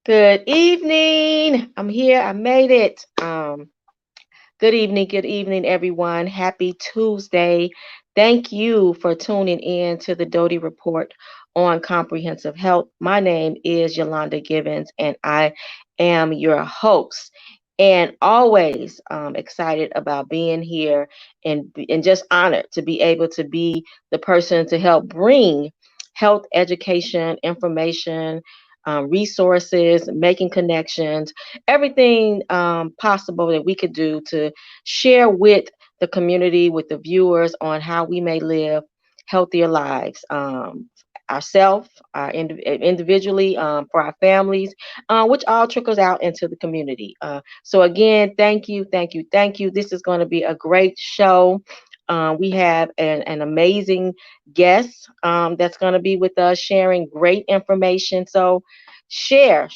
Good evening. I'm here. I made it. Good evening, everyone. Happy Tuesday. Thank you for tuning in to the Doty Report on Comprehensive Health. My name is Yolanda Givens, and I am your host. And always excited about being here and just honored to be able to be the person to help bring health education, information, resources, making connections, everything possible that we could do to share with the community, with the viewers, on how we may live healthier lives. Ourselves, individually, for our families, which all trickles out into the community. So again, thank you, thank you, thank you. This is going to be a great show. We have an amazing guest that's going to be with us sharing great information. So share.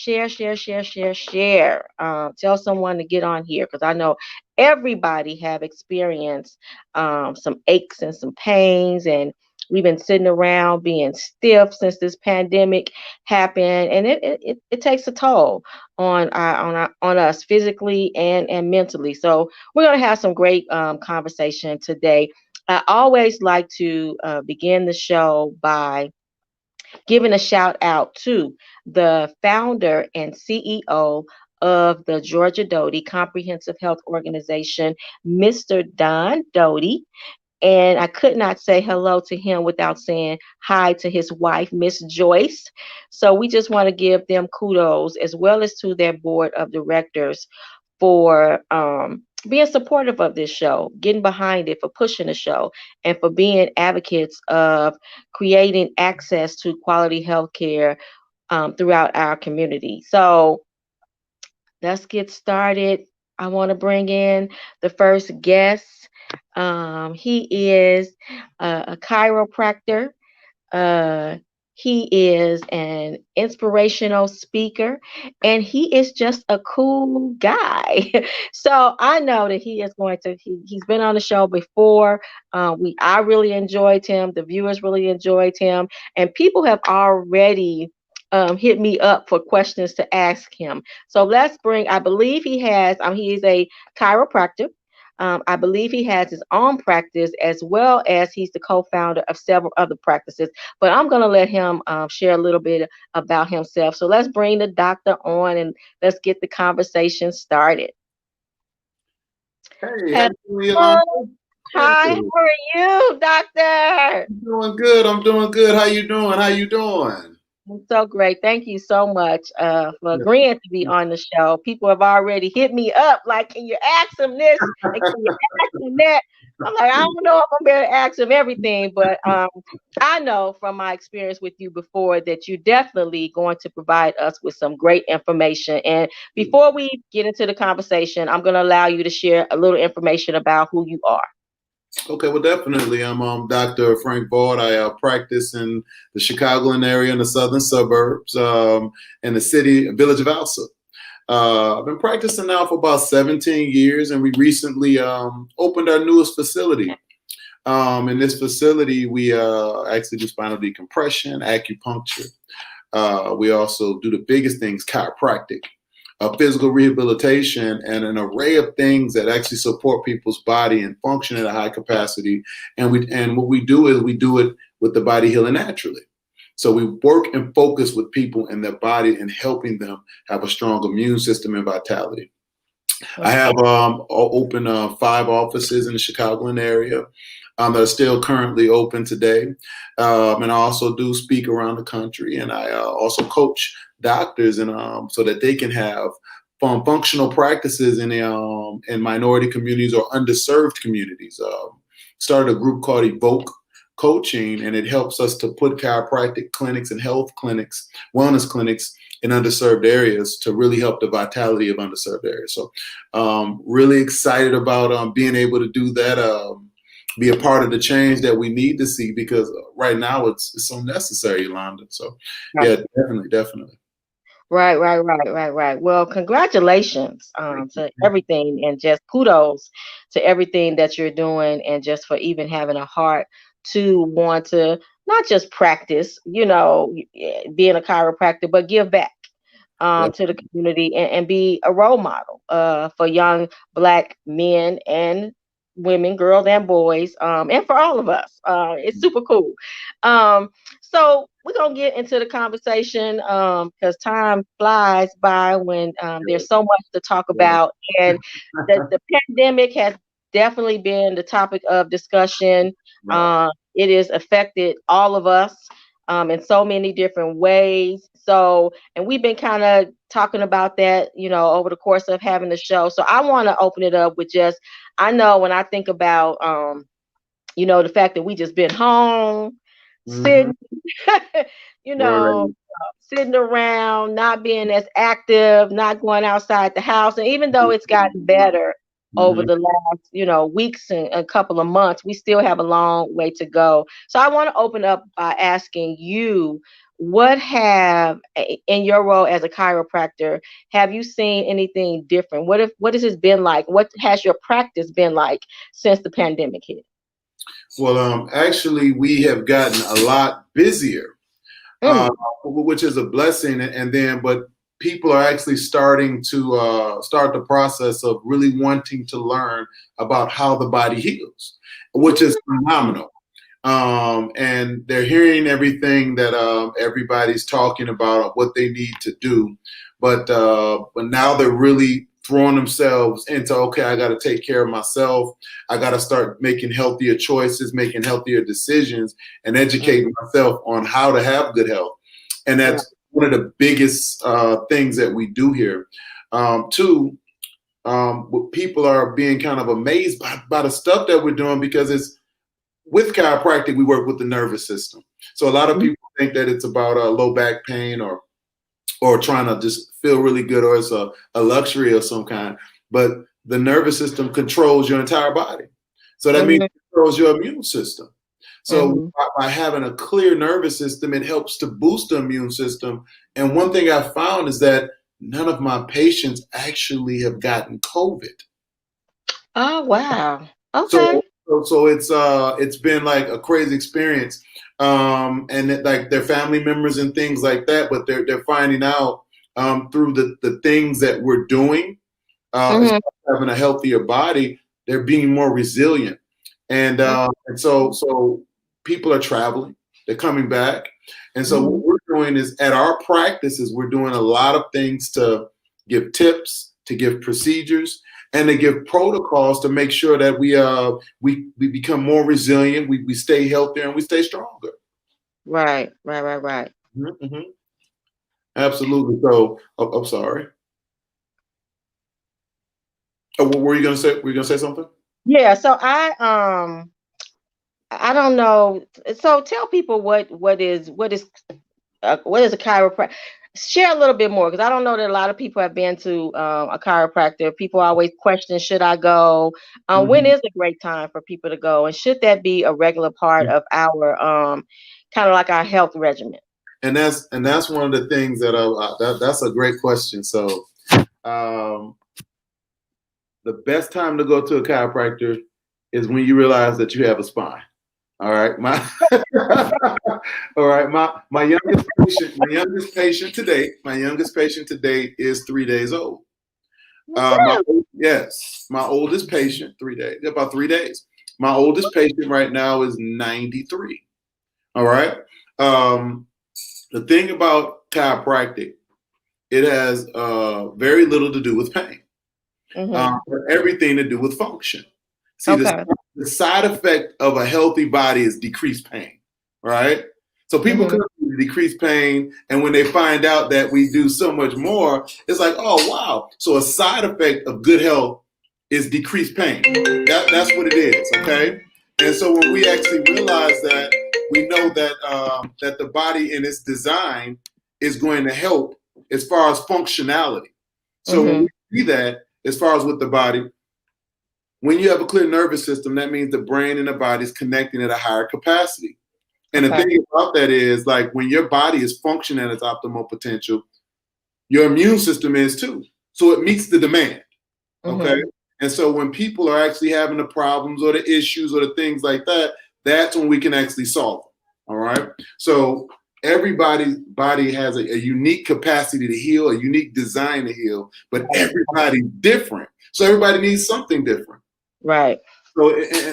Tell someone to get on here because I know everybody have experienced some aches and some pains, and we've been sitting around being stiff since this pandemic happened, and it takes a toll on us physically and mentally. So we're gonna have some great conversation today. I always like to begin the show by giving a shout out to the founder and CEO of the Georgia Doty Comprehensive Health Organization, Mr. Don Doty. And I could not say hello to him without saying hi to his wife, Miss Joyce. So we just want to give them kudos as well as to their board of directors for being supportive of this show, getting behind it, for pushing the show, and for being advocates of creating access to quality health care throughout our community. So let's get started. I want to bring in the first guest. He is a chiropractor. Uh, he is an inspirational speaker, and he is just a cool guy. So I know that he is going to. He's been on the show before. I really enjoyed him. The viewers really enjoyed him, and people have already hit me up for questions to ask him. So let's bring. I believe he has. He is a chiropractor. I believe he has his own practice as well as he's the co-founder of several other practices. But I'm going to let him share a little bit about himself. So let's bring the doctor on and let's get the conversation started. Hey, how Hello. you doing, Yolanda? Hi, Hey, how are you, doctor? I'm doing good. I'm doing good. How you doing? How you doing? I'm so great. Thank you so much for agreeing to be on the show. People have already hit me up like, can you ask him this? And can you ask him that? I'm like, I don't know if I'm going to ask him everything, but I know from my experience with you before that you're definitely going to provide us with some great information. And before we get into the conversation, I'm going to allow you to share a little information about who you are. Okay, well, definitely. I'm Dr. Frank Vaught. I practice in the Chicagoland area in the southern suburbs, in the village of Alsa. I've been practicing now for about 17 years, and we recently opened our newest facility. In this facility, we actually do spinal decompression, acupuncture. We also do the biggest things, chiropractic, physical rehabilitation, and an array of things that actually support people's body and function at a high capacity. And what we do is we do it with the body healing naturally. So we work and focus with people in their body and helping them have a strong immune system and vitality. I have opened 5 offices in the Chicagoland area that are still currently open today. And I also do speak around the country, and I also coach doctors and so that they can have functional practices in minority communities or underserved communities. Started a group called Evoke Coaching, and it helps us to put chiropractic clinics and health clinics, wellness clinics in underserved areas to really help the vitality of underserved areas. So really excited about being able to do that, be a part of the change that we need to see, because right now it's so necessary, Yolanda. So yeah, definitely. Right. Well, congratulations to everything, and just kudos to everything that you're doing, and just for even having a heart to want to not just practice, being a chiropractor, but give back. Yeah. to the community, and be a role model for young Black men and women, girls and boys, and for all of us. It's super cool. Um, so we're gonna get into the conversation because time flies by when there's so much to talk about, and the pandemic has definitely been the topic of discussion. Right. It has affected all of us in so many different ways. So, and we've been kind of talking about that, over the course of having the show. So, I want to open it up with just, I know when I think about, the fact that we just been home, Mm-hmm. sitting, you know, Right. sitting around, not being as active, not going outside the house. And even though it's gotten better over Mm-hmm. the last, weeks and a couple of months, we still have a long way to go. So I want to open up by asking you, in your role as a chiropractor, have you seen anything different? What has this been like? What has your practice been like since the pandemic hit? Well, actually, we have gotten a lot busier, uh, Mm, which is a blessing. And then, but people are actually starting to start the process of really wanting to learn about how the body heals, which is phenomenal. And they're hearing everything that everybody's talking about what they need to do, but now they're really throwing themselves into, okay, I got to take care of myself. I got to start making healthier choices, making healthier decisions, and mm, educating myself on how to have good health. And right, that's one of the biggest things that we do here. Two, people are being kind of amazed by the stuff that we're doing because it's with chiropractic, we work with the nervous system. So a lot of mm, people think that it's about low back pain or trying to just feel really good, or it's a luxury of some kind. But the nervous system controls your entire body. So that means mhm, it controls your immune system. So mhm. by having a clear nervous system, it helps to boost the immune system. And one thing I found is that none of my patients actually have gotten COVID. Oh, wow. So Okay. so it's been like a crazy experience, and like their family members and things like that. But they're finding out through the things that we're doing, as Mhm, far as having a healthier body, they're being more resilient, mm, and so people are traveling, they're coming back, and so what mhm. we're doing is at our practices, we're doing a lot of things to give tips, to give procedures, and to give protocols to make sure that we become more resilient, we stay healthier, and we stay stronger. Right, right, right, right. Mm-hmm. Absolutely. So, I'm sorry. Oh, what were you gonna say? Were you gonna say something? Yeah, so I don't know. So tell people what is a chiropractor? Share a little bit more because I don't know that a lot of people have been to a chiropractor. People always question, should I go? When Mhm. is a great time for people to go? And should that be a regular part of our kind of like our health regimen? And that's one of the things that's a great question. So, um, the best time to go to a chiropractor is when you realize that you have a spine. All right, all right, my youngest patient to date is 3 days old. Really? Yes, my oldest patient 3 days, about 3 days. My oldest patient right now is 93. All right. Um, the thing about chiropractic, it has very little to do with pain, Mm-hmm. but everything to do with function. See, Okay. the side effect of a healthy body is decreased pain, right? So people Mm-hmm. come to decrease pain, and when they find out that we do so much more, it's like, oh wow! So a side effect of good health is decreased pain. That's what it is, okay? And so when we actually realize that, we know that that the body in its design is going to help as far as functionality. So when Mm-hmm. we see that, as far as with the body, when you have a clear nervous system, that means the brain and the body is connecting at a higher capacity. And the Okay. thing about that is, like, when your body is functioning at its optimal potential, your immune system is too. So it meets the demand. Okay. Mm-hmm. And so when people are actually having the problems or the issues or the things like that, that's when we can actually solve them. All right. So everybody's body has a unique capacity to heal, a unique design to heal, but everybody's different. So everybody needs something different. Right.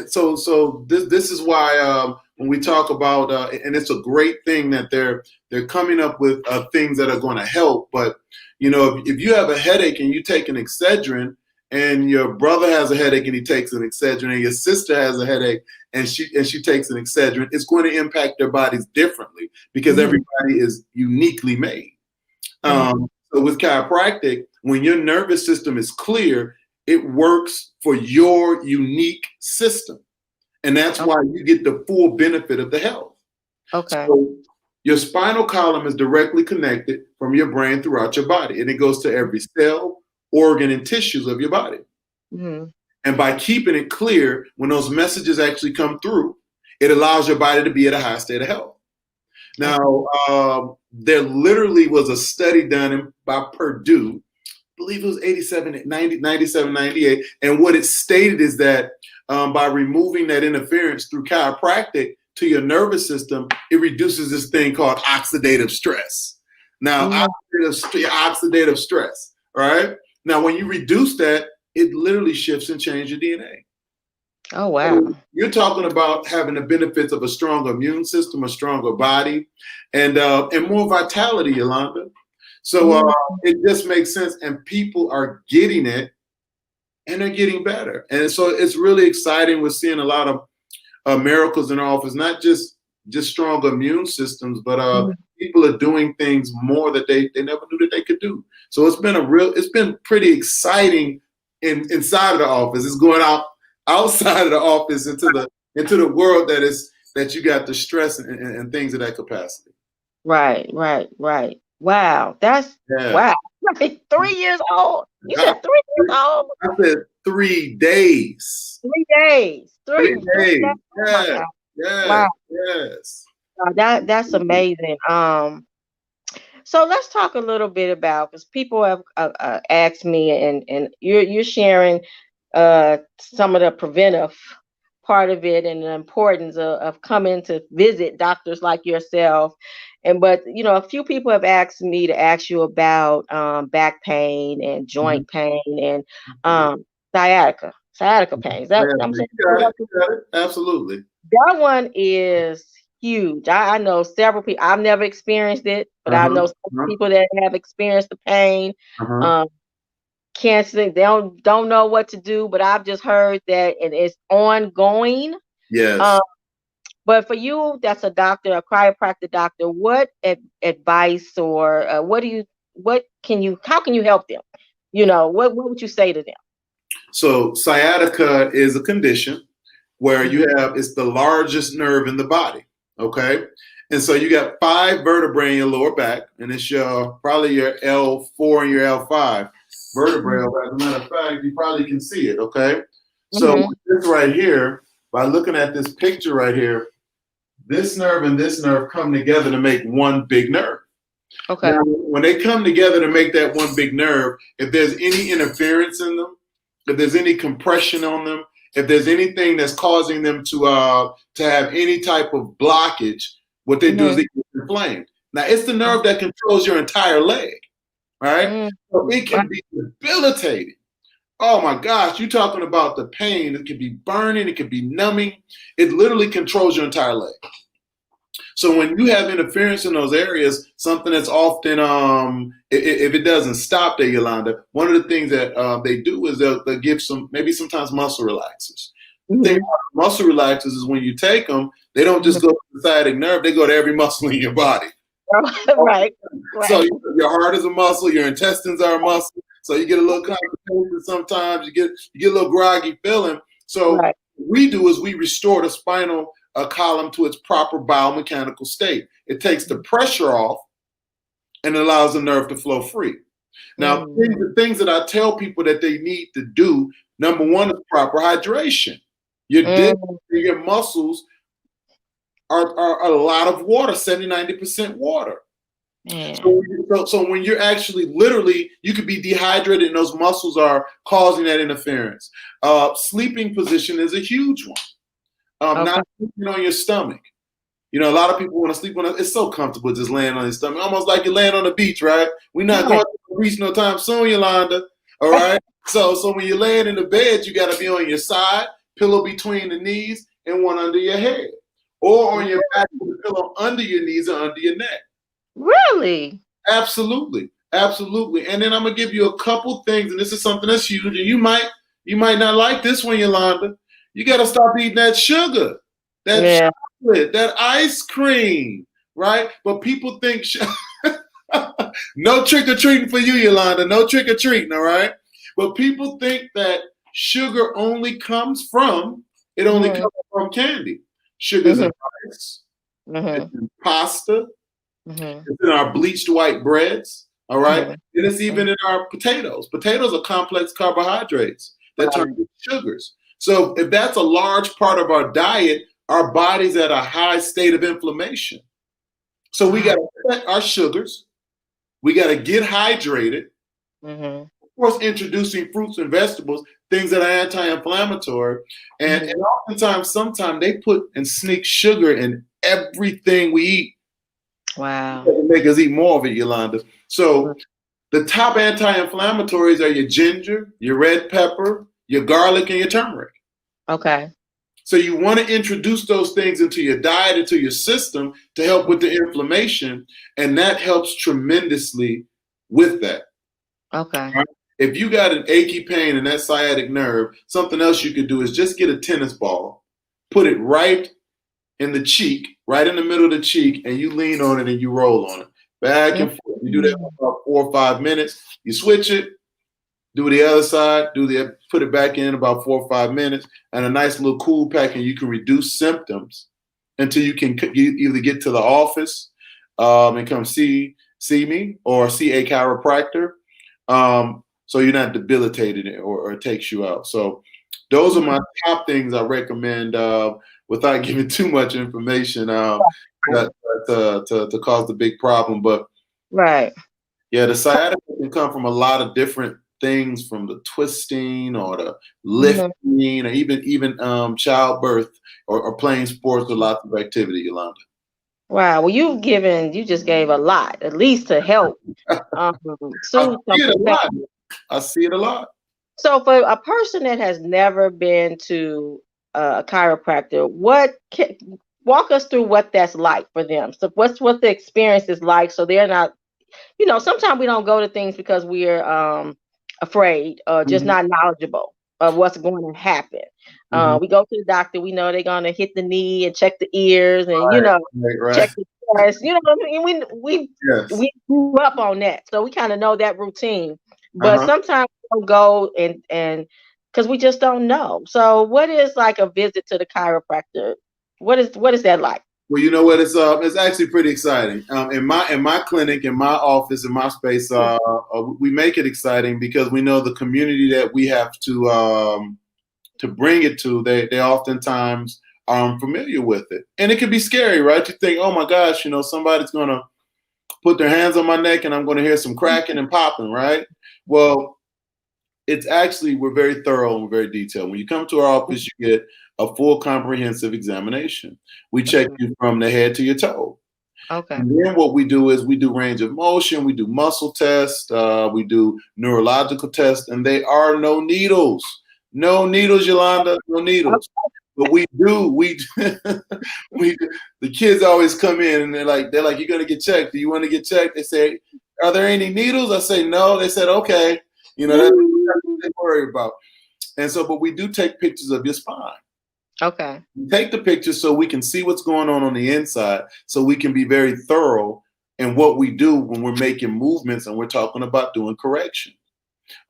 So this is why when we talk about and it's a great thing that they're coming up with things that are going to help. But if you have a headache and you take an Excedrin, and your brother has a headache and he takes an Excedrin, and your sister has a headache and she takes an Excedrin, it's going to impact their bodies differently because everybody is uniquely made. So with chiropractic, when your nervous system is clear, it works for your unique system. And that's why you get the full benefit of the health. Okay. So your spinal column is directly connected from your brain throughout your body, and it goes to every cell, organ, and tissues of your body. And by keeping it clear, when those messages actually come through, it allows your body to be at a high state of health. Now, there literally was a study done by Purdue, I believe it was 97, 98. And what it stated is that by removing that interference through chiropractic to your nervous system, it reduces this thing called oxidative stress. Now, oxidative stress, right? Now, when you reduce that, it literally shifts and changes your DNA. Oh, wow. So you're talking about having the benefits of a stronger immune system, a stronger body, and more vitality, Yolanda. So it just makes sense, and people are getting it, and they're getting better. And so it's really exciting. We're seeing a lot of miracles in our office, not just stronger immune systems, but people are doing things more that they never knew that they could do. So it's been pretty exciting inside of the office. It's going outside of the office into the world that you got the stress and things of that capacity. Right. Wow. Wow. 3 years old. You said 3 years old. I said 3 days. 3 days. 3 days. Yeah. Wow. Yes. That's amazing. So let's talk a little bit about, because people have asked me, and you're sharing some of the preventive part of it and the importance of coming to visit doctors like yourself. But a few people have asked me to ask you about back pain and joint pain and sciatica pain. Is that what I'm saying? Got it. Absolutely. That one is huge. I know several people. I've never experienced it, but I know some people that have experienced the pain. Can't sleep. They don't know what to do, but I've just heard that it's ongoing. Yes. But for you, that's a doctor, a chiropractic doctor. What advice or how can you help them? What would you say to them? So sciatica is a condition where it's the largest nerve in the body. Okay. And so you got 5 vertebrae in your lower back, and it's probably your L4 and your L5 vertebrae. As a matter of fact, you probably can see it. Okay. So this right here, by looking at this picture right here, this nerve and this nerve come together to make one big nerve. Okay. Now, when they come together to make that one big nerve, if there's any interference in them, if there's any compression on them, if there's anything that's causing them to have any type of blockage, what they do is they get inflamed. Now, it's the nerve that controls your entire leg, right? So it can be debilitating. Oh my gosh, you're talking about the pain. It can be burning, it can be numbing. It literally controls your entire leg. So when you have interference in those areas, something that's often, if it doesn't stop there, Yolanda, one of the things that they do is they'll give sometimes muscle relaxers. The thing about muscle relaxers is when you take them, they don't just go to the sciatic nerve, they go to every muscle in your body. Right. So your heart is a muscle, your intestines are a muscle. So you get a little constipation sometimes, you get a little groggy feeling. So what we do is we restore the spinal column to its proper biomechanical state. It takes the pressure off and allows the nerve to flow free. Now, the things that I tell people that they need to do, number one is proper hydration. Your discs and your muscles are a lot of water, 70-90% water. So when you're actually literally, you could be dehydrated and those muscles are causing that interference. Sleeping position is a huge one. Not sleeping on your stomach. You know, a lot of people want to sleep on it. It's so comfortable just laying on your stomach, almost like you're laying on the beach, right? We're not going to the beach no time soon, Yolanda. All right. So when you're laying in the bed, you got to be on your side, pillow between the knees, and one under your head, or on your back with a pillow under your knees or under your neck. Really? Absolutely, absolutely. And then I'm gonna give you a couple things, and this is something that's huge, and you might not like this one, Yolanda. You got to stop eating that sugar, that chocolate, that ice cream, right? But people think no trick or treating for you, Yolanda. No trick or treating, all right? But people think that sugar only comes from comes from candy. Sugar's in rice, it's in pasta, it's in our bleached white breads, all right? And it's even in our potatoes. Potatoes are complex carbohydrates that turn into sugars. So if that's a large part of our diet, our body's at a high state of inflammation. So we got to cut our sugars. We got to get hydrated. Of course, introducing fruits and vegetables, things that are anti-inflammatory. And oftentimes, sometimes they put and sneak sugar in everything we eat. Wow. To make us eat more of it, Yolanda. So the top anti-inflammatories are your ginger, your red pepper, your garlic, and your turmeric. Okay. So you want to introduce those things into your diet, into your system to help with the inflammation, and that helps tremendously with that. Okay. Right? If you got an achy pain in that sciatic nerve, something else you could do is just get a tennis ball, put it right in the cheek, right in the middle of the cheek, and you lean on it and you roll on it. Back and forth. You do that for about 4 or 5 minutes. You switch it, do the other side, put it back in about 4 or 5 minutes, and a nice little cool pack, and you can reduce symptoms until you either get to the office and come see me or see a chiropractor. So you're not debilitated or it takes you out. So those are my top things I recommend without giving too much information to cause the big problem. But yeah, the sciatica can come from a lot of different things, from the twisting or the lifting or even childbirth or playing sports with lots of activity, Yolanda. Wow. Well, you just gave a lot, at least to help. I see it a lot. So for a person that has never been to a chiropractor, walk us through what that's like for them. So what the experience is like, so they're not, sometimes we don't go to things because we're afraid or just not knowledgeable of what's going to happen. We go to the doctor, we know they're going to hit the knee and check the ears and, check the chest. You know what I mean? We grew up on that. So we kind of know that routine. But sometimes we don't go and because we just don't know. So what is like a visit to the chiropractor? What is that like? Well, you know what? It's actually pretty exciting. In my clinic, in my office, in my space, we make it exciting because we know the community that we have to bring it to. They oftentimes are unfamiliar with it, and it can be scary, right? You think, oh my gosh, somebody's gonna put their hands on my neck, and I'm gonna hear some cracking and popping, right? Well, it's actually, we're very thorough and we're very detailed. When you come to our office, you get a full comprehensive examination. We check you from the head to your toe. Okay. And then what we do is we do range of motion, we do muscle tests, we do neurological tests, and they are no needles. No needles, Yolanda, no needles. But the kids always come in and they're like, you're gonna get checked. Do you want to get checked? They say, are there any needles? I say no. They said, okay. That's what they worry about. And so, but we do take pictures of your spine. Okay. We take the pictures so we can see what's going on the inside, so we can be very thorough in what we do when we're making movements and we're talking about doing correction.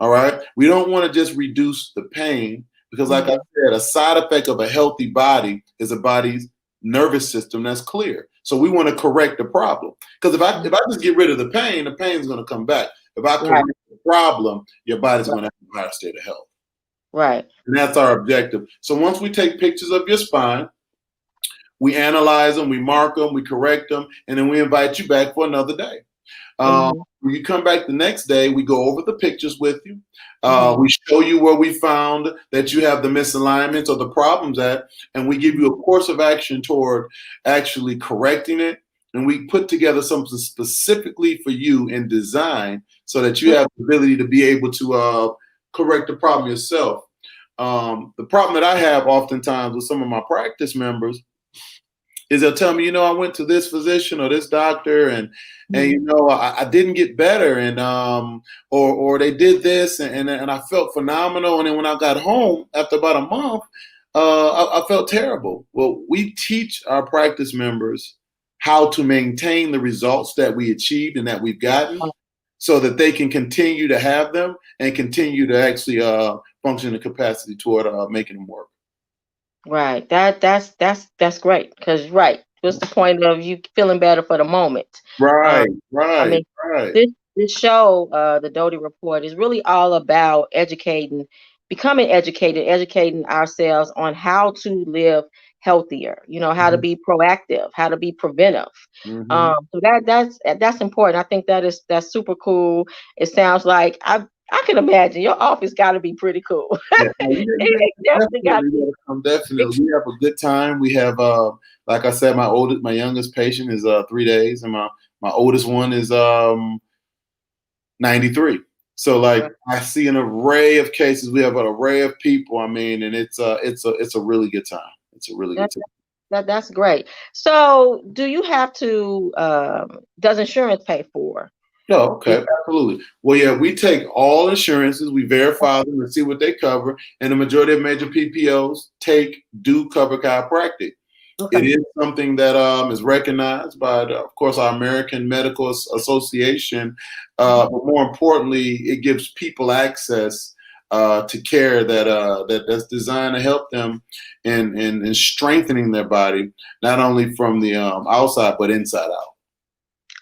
All right. We don't want to just reduce the pain because, like I said, a side effect of a healthy body is a body's nervous system that's clear. So we want to correct the problem. Because if I just get rid of the pain is going to come back. If I correct the problem, your body's going to have a higher state of health. Right. And that's our objective. So once we take pictures of your spine, we analyze them, we mark them, we correct them, and then we invite you back for another day. Mhm. When you come back the next day, we go over the pictures with you. Mhm. We show you where we found that you have the misalignments or the problems at, and we give you a course of action toward actually correcting it. And we put together something specifically for you in design so that you have the ability to be able to correct the problem yourself. The problem that I have oftentimes with some of my practice members is they'll tell me, I went to this physician or this doctor, and Mhm. I didn't get better, and or they did this, and I felt phenomenal, and then when I got home after about a month, I felt terrible. Well, we teach our practice members how to maintain the results that we achieved and that we've gotten, so that they can continue to have them and continue to actually function in capacity toward making them work. Right. That's great. Because right, what's the point of you feeling better for the moment? Um, Right, I right, mean, right. this show, the Doty Report, is really all about becoming educated, educating ourselves on how to live healthier. How to Mhm, be proactive, how to be preventive. mhm. So that's important. I think that's super cool. It sounds like I can imagine your office got to be pretty cool. Yeah, no, It definitely got definitely to gotta come. be. Definitely, we have a good time. We have, like I said, my youngest patient is 3 days, and my oldest one is 93. So like I see an array of cases. We have an array of people. I mean, and it's a really good time. It's a really good That, time. that's great. So, do you have to? Does insurance pay for No, this? okay, absolutely. Well, yeah, we take all insurances, we verify them and see what they cover, and the majority of major PPOs do cover chiropractic. It Okay. is something that is recognized by, of course, our American Medical Association. But more importantly, it gives people access to care that's designed to help them in strengthening their body, not only from the outside but inside out.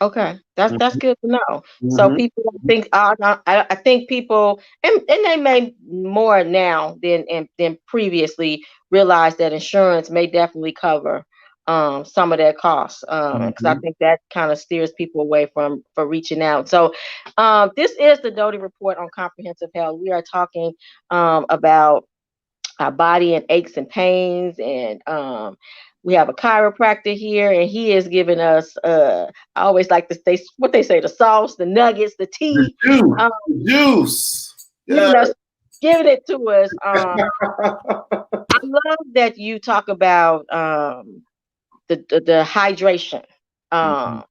Okay, that's good to know. So Hmm. people don't think I think people and they may more now than previously realize that insurance may definitely cover some of their costs, because I Hmm. think that kind of steers people away for reaching out. So this is the Doty Report on Comprehensive Health. We are talking about our body and aches and pains, and we have a chiropractor here, and he is giving us I always like to say what they say, the sauce, the nuggets, the The tea, juice, um, the juice. Yeah. giving us giving it to us. I love that you talk about the hydration, Mhm. um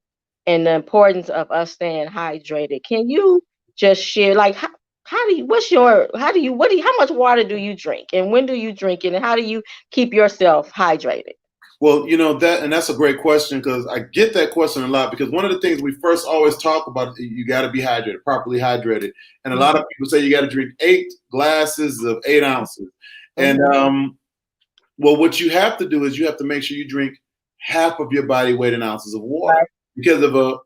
and the importance of us staying hydrated. Can you just share, like, how do you what's your how do you what do you, how much water do you drink, and when do you drink it, and how do you keep yourself hydrated? Well, that's a great question because I get that question a lot because one of the things we first always talk about, you got to be hydrated, properly hydrated. And a lot Mhm. of people say you got to drink 8 glasses of 8 ounces. And Mhm. well, what you have to do is you have to make sure you drink half of your body weight in ounces of water Right. because of a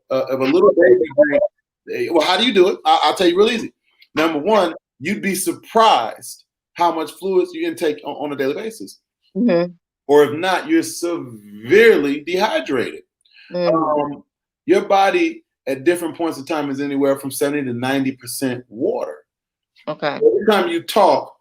little baby drink. Well, how do you do it? I'll tell you real easy. Number one, you'd be surprised how much fluids you intake on a daily basis. Mhm. Or if not, you're severely dehydrated. Mhm. Um, your body at different points in time is anywhere from 70 to 90% water. Okay. Every time you talk,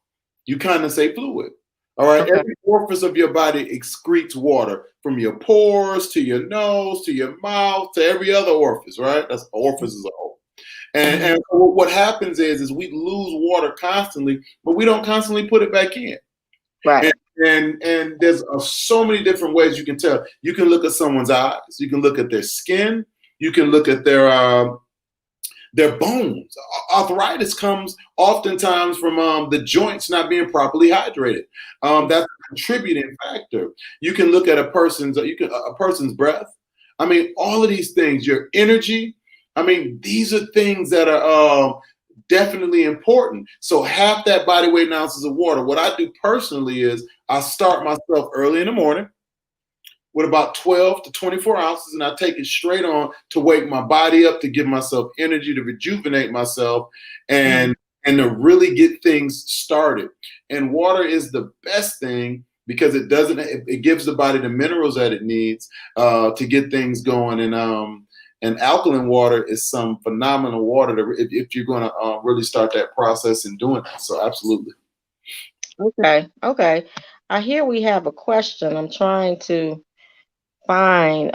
you condensate fluid. All right. Okay. Every orifice of your body excretes water from your pores to your nose to your mouth to every other orifice, right? That's orifice as a whole. And, Mhm. and what happens is we lose water constantly, but we don't constantly put it back in. Right. And and there's so many different ways you can tell. You can look at someone's eyes. You can look at their skin. You can look at their bones. Arthritis comes oftentimes from the joints not being properly hydrated. That's a contributing factor. You can look at a person's breath. I mean, all of these things, your energy. I mean, these are things that are definitely important. So half that body weight in ounces of water. What I do personally is I start myself early in the morning with about 12 to 24 ounces, and I take it straight on to wake my body up, to give myself energy, to rejuvenate myself, Mhm. and to really get things started. And water is the best thing because it gives the body the minerals that it needs to get things going. And alkaline water is some phenomenal water if you're going to really start that process and doing it. So absolutely. Okay. I hear we have a question. I'm trying to find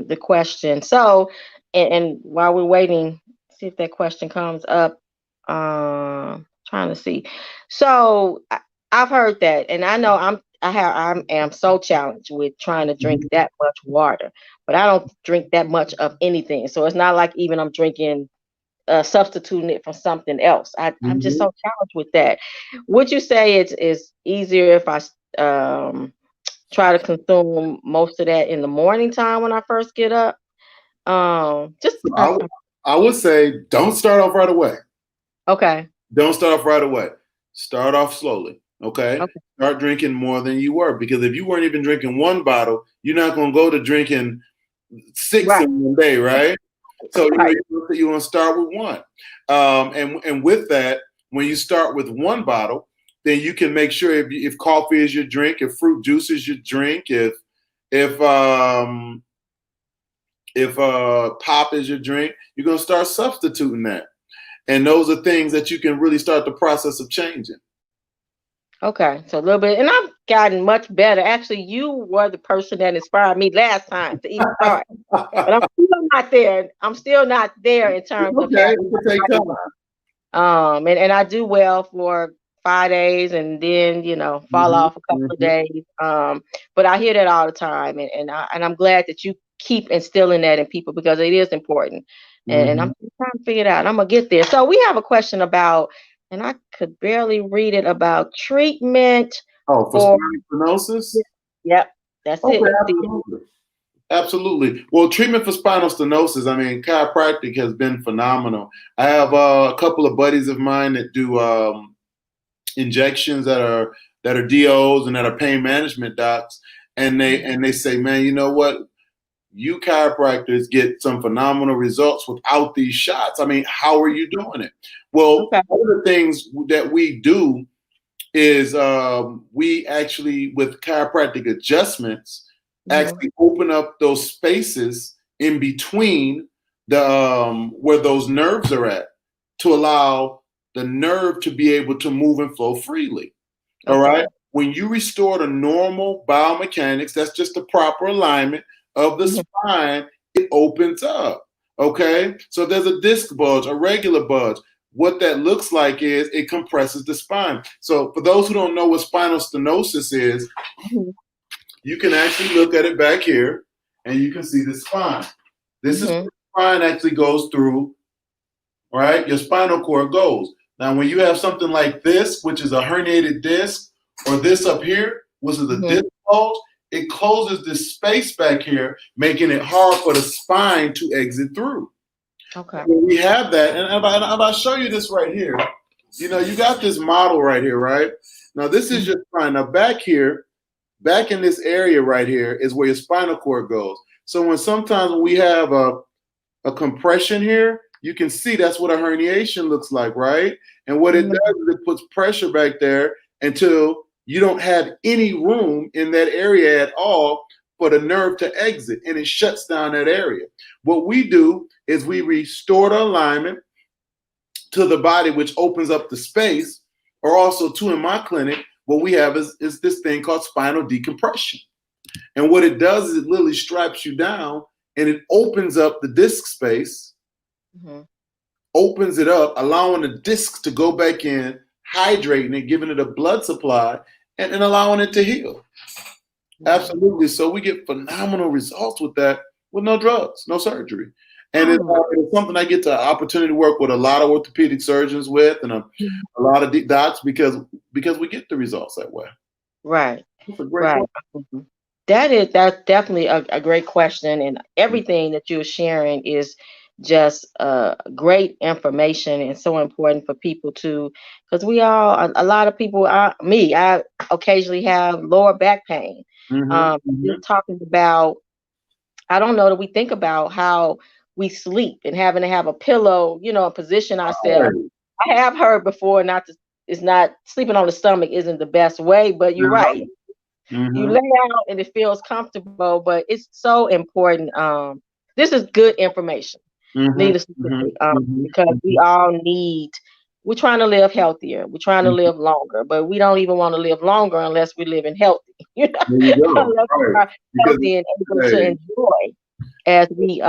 the question. So, and while we're waiting, see if that question comes up. Trying to see. So I've heard that, and I know I am so challenged with trying to drink Mhm. that much water, but I don't drink that much of anything. So it's not like even I'm drinking substituting it for something else. I'm just Mhm. so challenged with that. Would you say it's easier if I um try to consume most of that in the morning time when I first get up? Just So I would say don't start off right away. okay. Don't start off right away. Start off slowly. Okay. Okay. Start drinking more than you were, because if you weren't even drinking one bottle, you're not going to go to drinking six Right. in one day, right? So Right. you want to start with one, and with that, when you start with one bottle, then you can make sure if coffee is your drink, if fruit juice is your drink, if um, if pop is your drink, you're gonna start substituting that, and those are things that you can really start the process of changing. Okay. So a little bit, and I've gotten much better. Actually, you were the person that inspired me last time to even start. But I'm still not there. I'm still not there in terms of Okay, having it can take my time. body. And I do well for 5 days and then, fall Hmm. off a couple of days. But I hear that all the time, and I'm glad that you keep instilling that in people because it is important. And I'm Hmm. trying to figure it out. I'm gonna get there. So we have a question about, and I could barely read it, about treatment Oh, for for. spinal stenosis? Yep, that's Okay, it. See. absolutely. Absolutely. Well, treatment for spinal stenosis, I mean, chiropractic has been phenomenal. I have a couple of buddies of mine that do injections that are DOs and that are pain management docs, and they say, man, you know what? You chiropractors get some phenomenal results without these shots. I mean, how are you doing it? Well, Okay. one of the things that we do is we actually, with chiropractic adjustments, Hmm. actually open up those spaces in between the where those nerves are at, to allow the nerve to be able to move and flow freely. All Okay. right. When you restore the normal biomechanics, that's just the proper alignment of the Hmm. spine, it opens up. Okay. So if there's a disc bulge, a regular bulge, what that looks like is it compresses the spine. So for those who don't know what spinal stenosis is, Hmm. you can actually look at it back here and you can see the spine. This is Hmm. where the spine actually goes through, right? Your spinal cord goes. Now, when you have something like this, which is a herniated disc, or this up here, which is a Hmm. disc bulge, it closes this space back here, making it hard for the spine to exit through. Okay. When we have that, and if I show you this right here, you got this model right here, right? Now, this is your spine. Now, back here, back in this area right here is where your spinal cord goes. So when we have a compression here, you can see that's what a herniation looks like, right? And what it Hmm. does is it puts pressure back there until you don't have any room in that area at all for the nerve to exit, and it shuts down that area. What we do is we restore the alignment to the body, which opens up the space, or also too in my clinic, what we have is this thing called spinal decompression. And what it does is it literally straps you down and it opens up the disc space, Hmm. opens it up, allowing the discs to go back in, hydrating it, giving it a blood supply, and allowing it to heal. Wow. Absolutely. So we get phenomenal results with that, with no drugs, no surgery. And Oh. it's something I get the opportunity to work with a lot of orthopedic surgeons with, and a lot of docs, because we get the results that way. Right. That's a great Right. question. Mhm. That's definitely a great question, and everything that you're sharing is just great information and so important for people to, because a lot of people, I occasionally have lower back pain. Mm-hmm. Just Mm-hmm. talking about, I don't know that we think about how we sleep and having to have a pillow, position ourselves. Right. I have heard before, not to, it's not sleeping on the stomach isn't the best way, but you're right. You Mm-hmm. lay out and it feels comfortable, but it's so important. this is good information, Mm-hmm, needless to mm-hmm, say, mm-hmm, because we mm-hmm. all need. We're trying to live healthier. We're trying to Mm-hmm. live longer, but we don't even want to live longer unless we're living healthy. You know, There you go. unless we Right. are Because healthy and able to hey, enjoy as we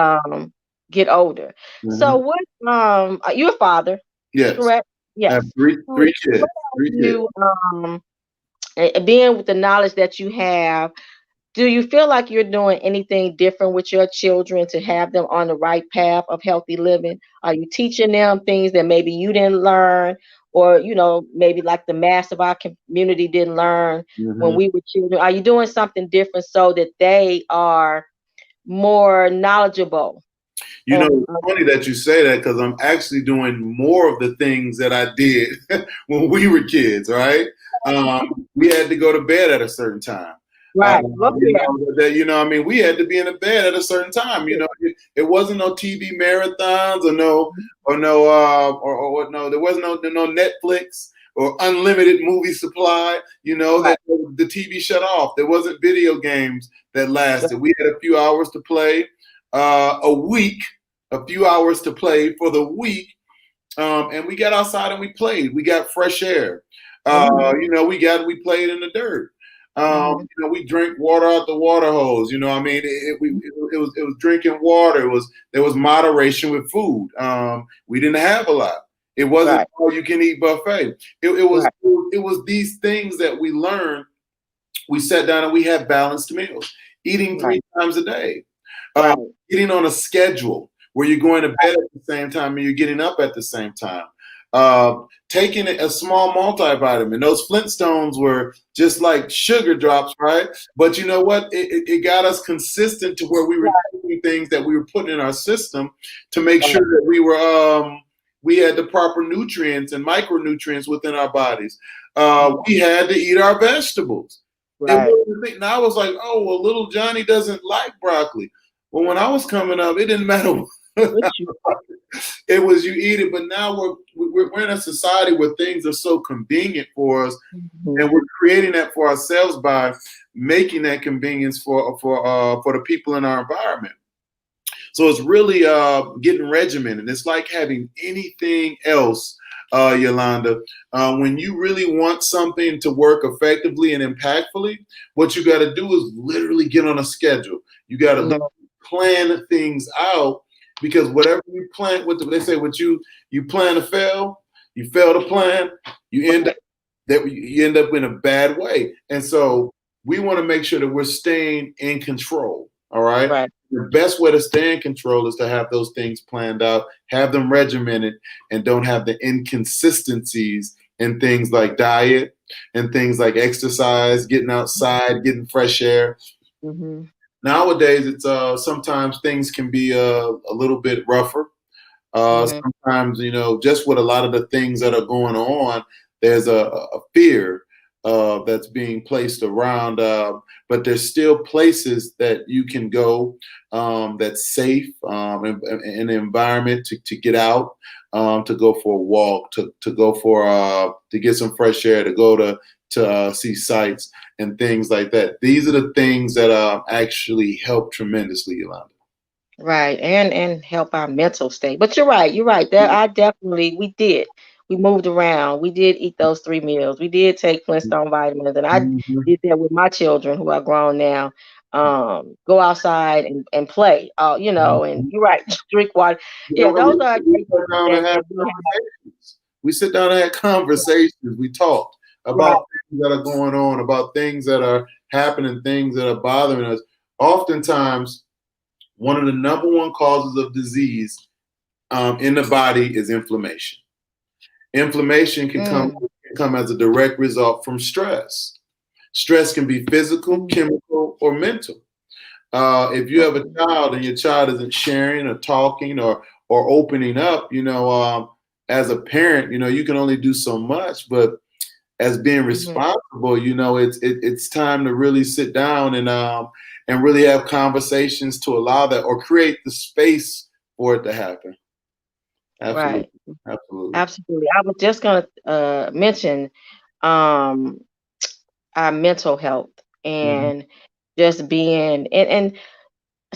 get older. So mhm. what you're a father, Yes. correct? I have Yes. three So three kids. what are Three kids. you being with the knowledge that you have, do you feel like you're doing anything different with your children to have them on the right path of healthy living? Are you teaching them things that maybe you didn't learn, or maybe like the mass of our community didn't learn when Mm-hmm. we were children? Are you doing something different so that they are more knowledgeable You know, on? it's funny that you say that because I'm actually doing more of the things that I did when we were kids, right? We had to go to bed at a certain time. Right. Look here. I mean, we had to be in the bed at a certain time. It wasn't no TV marathons or no, there was no Netflix or unlimited movie supply. Right. That the TV shut off. There wasn't video games that lasted. We had a few hours to play a week, a few hours to play for the week, and we got outside and we played. We got fresh air. Mm-hmm. We played in the dirt. Mm-hmm. We drank water out the water hose. I mean, it was drinking water. There was moderation with food. We didn't have a lot. It wasn't Right. all you can eat buffet. Right. It was these things that we learned. We sat down and we had balanced meals, eating Right. 3 times a day, Right. getting on a schedule where you're going to bed at the same time and you're getting up at the same time. Uh, Taking a small multivitamin. Those Flintstones were just like sugar drops, right? But you know what? It got us consistent to where we were doing things that we were putting in our system to make sure Right. that we had the proper nutrients and micronutrients within our bodies. We had to eat our vegetables. It Right. wasn't the thing. Now I was like, oh well, little Johnny doesn't like broccoli. Well, when I was coming up, it didn't matter. What you? It was you eat it. But now we're in a society where things are so convenient for us, Mhm. and we're creating that for ourselves by making that convenience for the people in our environment. So it's really getting regimented. It's like having anything else, Yolanda. When you really want something to work effectively and impactfully, what you got to do is literally get on a schedule. You got to No. plan things out because whatever you plan, they say, what you plan to fail, you fail to plan, Right. you end up in a bad way. And so we want to make sure that we're staying in control. All right. Right. The best way to stay in control is to have those things planned out, have them regimented, and don't have the inconsistencies in things like diet and things like exercise, getting outside, getting fresh air. Mhm. Nowadays, it's sometimes things can be a little bit rougher. Mhm. Sometimes, just with a lot of the things that are going on, there's a fear that's being placed around. But there's still places that you can go that's safe in the environment to get out, to go for a walk, to go to get some fresh air, to go to see sights and things like that. These are the things that actually help tremendously, Yolanda. Right. And help our mental state. But you're right. You're right. There, I definitely we did. We moved around. We did eat those 3 meals. We did take Flintstone vitamins, and I Mhm. did that with my children who are grown now. Go outside and play. And Mhm. you're right. Drink water. You know Yeah, what? those are We great sat things down that, and had that we have. conversations. We sit down and had conversations. We talked Right. about things that are going on, about things that are happening, things that are bothering us. Oftentimes, one of the number one causes of disease in the body is inflammation. Inflammation Mm, can come as a direct result from stress. Stress can be physical, mm, chemical, or mental. If you have a mm, child and your child isn't sharing or talking or opening up, as a parent, you can only do so much. But as being mhm. responsible, it's time to really sit down and really have conversations to allow that or create the space for it to happen. Absolutely, Right. absolutely. Absolutely. I was just gonna mention um our mental health Mhm. and just being and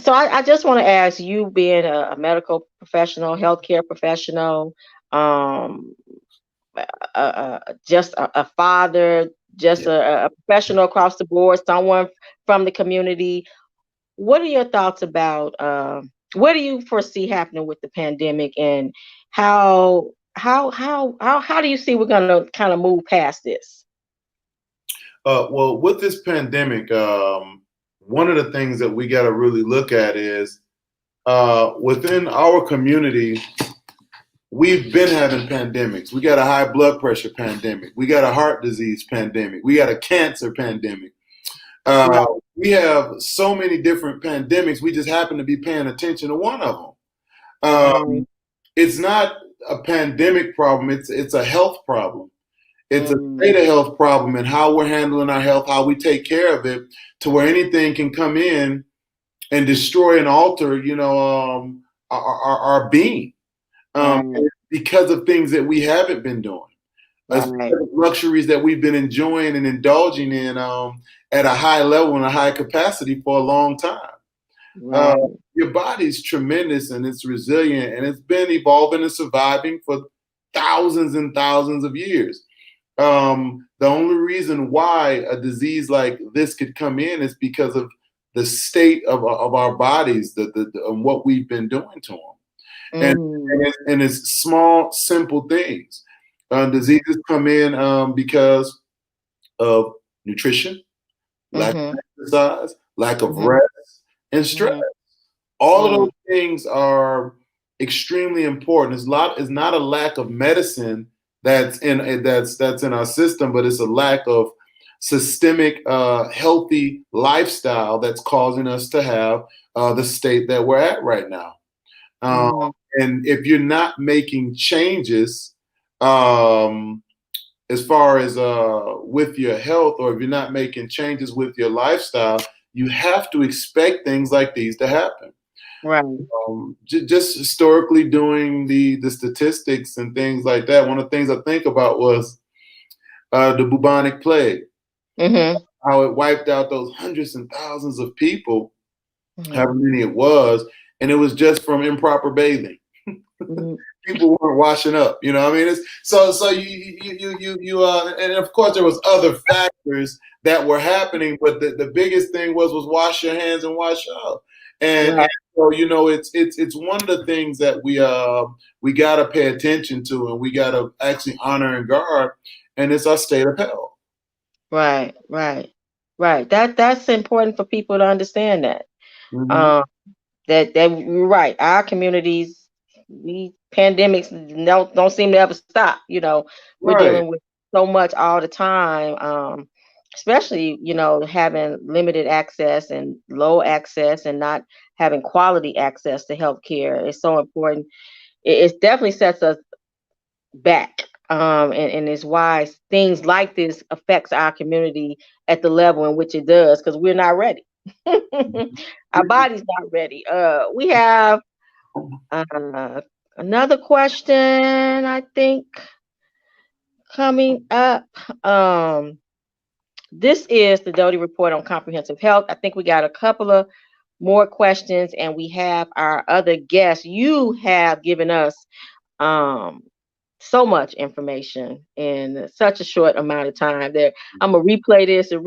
So I just want to ask you, being a medical professional, healthcare professional, um, just a father, just Yeah. a professional across the board, someone from the community. What are your thoughts about what do you foresee happening with the pandemic, and how do you see we're going to kind of move past this? Well, with this pandemic, one of the things that we got to really look at is within our community, we've been having pandemics. We got a high blood pressure pandemic. We got a heart disease pandemic. We got a cancer pandemic. Right. We have so many different pandemics. We just happen to be paying attention to one of them. Right. It's not a pandemic problem. It's a health problem. It's a Mm, state of health problem, and how we're handling our health, how we take care of it, to where anything can come in and destroy and alter, our being, right. because of things that we haven't been doing, as Right. luxuries that we've been enjoying and indulging in at a high level and a high capacity for a long time. Uh, Right. your body's tremendous and it's resilient and it's been evolving and surviving for thousands and thousands of years. The only reason why a disease like this could come in is because of the state of our bodies, and what we've been doing to them. And, Mm, and it's small, simple things. Diseases come in because of nutrition, lack of mhm. exercise, lack of Mhm. rest, and stress. Mhm. All of Mm, those things are extremely important. It's not a lack of medicine that's in our system, but it's a lack of systemic, healthy lifestyle that's causing us to have the state that we're at right now. Um, mhm. and if you're not making changes, um, as far as with your health, or if you're not making changes with your lifestyle, you have to expect things like these to happen. Right. Just historically doing the statistics and things like that, one of the things I think about was the bubonic plague, Mhm. how it wiped out those hundreds and thousands of people, Mhm. however many it was, and it was just from improper bathing. Mhm. People weren't washing up. I mean, it's so and of course there was other factors that were happening, but the biggest thing was wash your hands and wash up. And Right. so it's one of the things that we gotta pay attention to, and we gotta actually honor and guard, and it's our state of health. Right. Right. Right. That's important for people to understand that. Hmm. Um, that you're right. Our communities, we pandemics don't seem to ever stop. We're Right. dealing with so much all the time. Especially having limited access and low access, and not having quality access to healthcare is so important. It definitely sets us back. And it's why things like this affects our community at the level in which it does, because we're not ready. Our body's not ready. We have uh, another question, I think, coming up. Um, this is the Doty Report on Comprehensive Health. I think we got a couple of more questions, and we have our other guests. You have given us um, so much information in such a short amount of time that I'm gonna replay this, and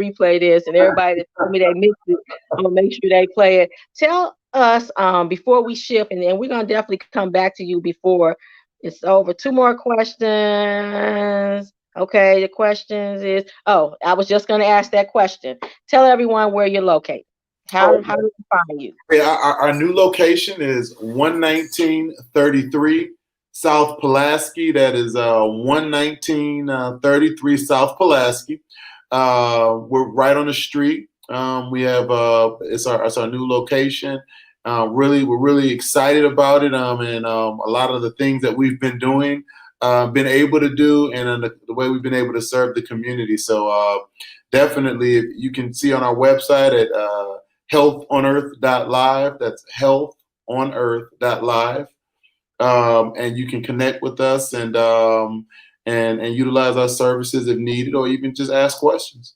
everybody that told me they missed it, I'm gonna make sure they play it. Tell us before we shift, and then we're gonna definitely come back to you before it's over. Two more questions. Okay, the questions is, oh, I was just gonna ask that question. Tell everyone where you're located. How do we find you? Yeah, our new location is 11933 South Pulaski. That is 11933 South Pulaski. We're right on the street. We have it's our new location. We're really excited about it. And a lot of the things that we've been doing, been able to do, and the way we've been able to serve the community. So definitely, if you can see on our website at healthonearth.live. That's healthonearth.live. And you can connect with us and utilize our services if needed, or even just ask questions.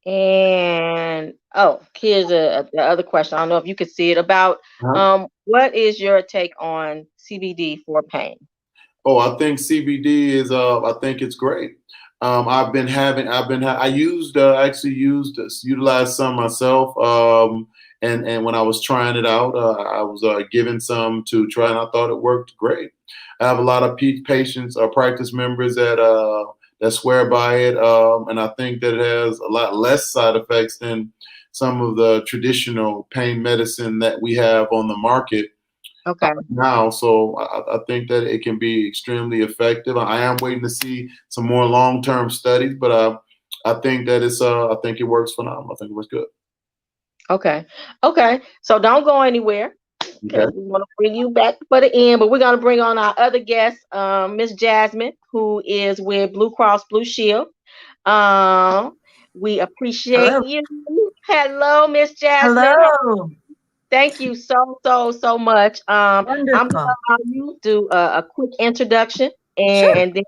And Oh, here's the other question. I don't know if you could see it about Huh? what is your take on CBD for pain? Oh, I think CBD is. I think it's great. I used actually used utilized some myself. And when I was trying it out, I was given some to try, and I thought it worked great. I have a lot of patients or practice members that swear by it, and I think that it has a lot less side effects than some of the traditional pain medicine that we have on the market Okay. now. So I think that it can be extremely effective. I am waiting to see some more long-term studies, but I think that I think it works phenomenal. I think it works good. Okay. Okay. So don't go anywhere Okay. because we want to bring you back for the end, but we're going to bring on our other guest, Miss Jasmyn, who is with Blue Cross Blue Shield. Um, we appreciate Hello. you. Hello, Miss Jasmyn. Hello. Thank you so much. I'm gonna Wonderful. allow you to do a quick introduction, Sure. and then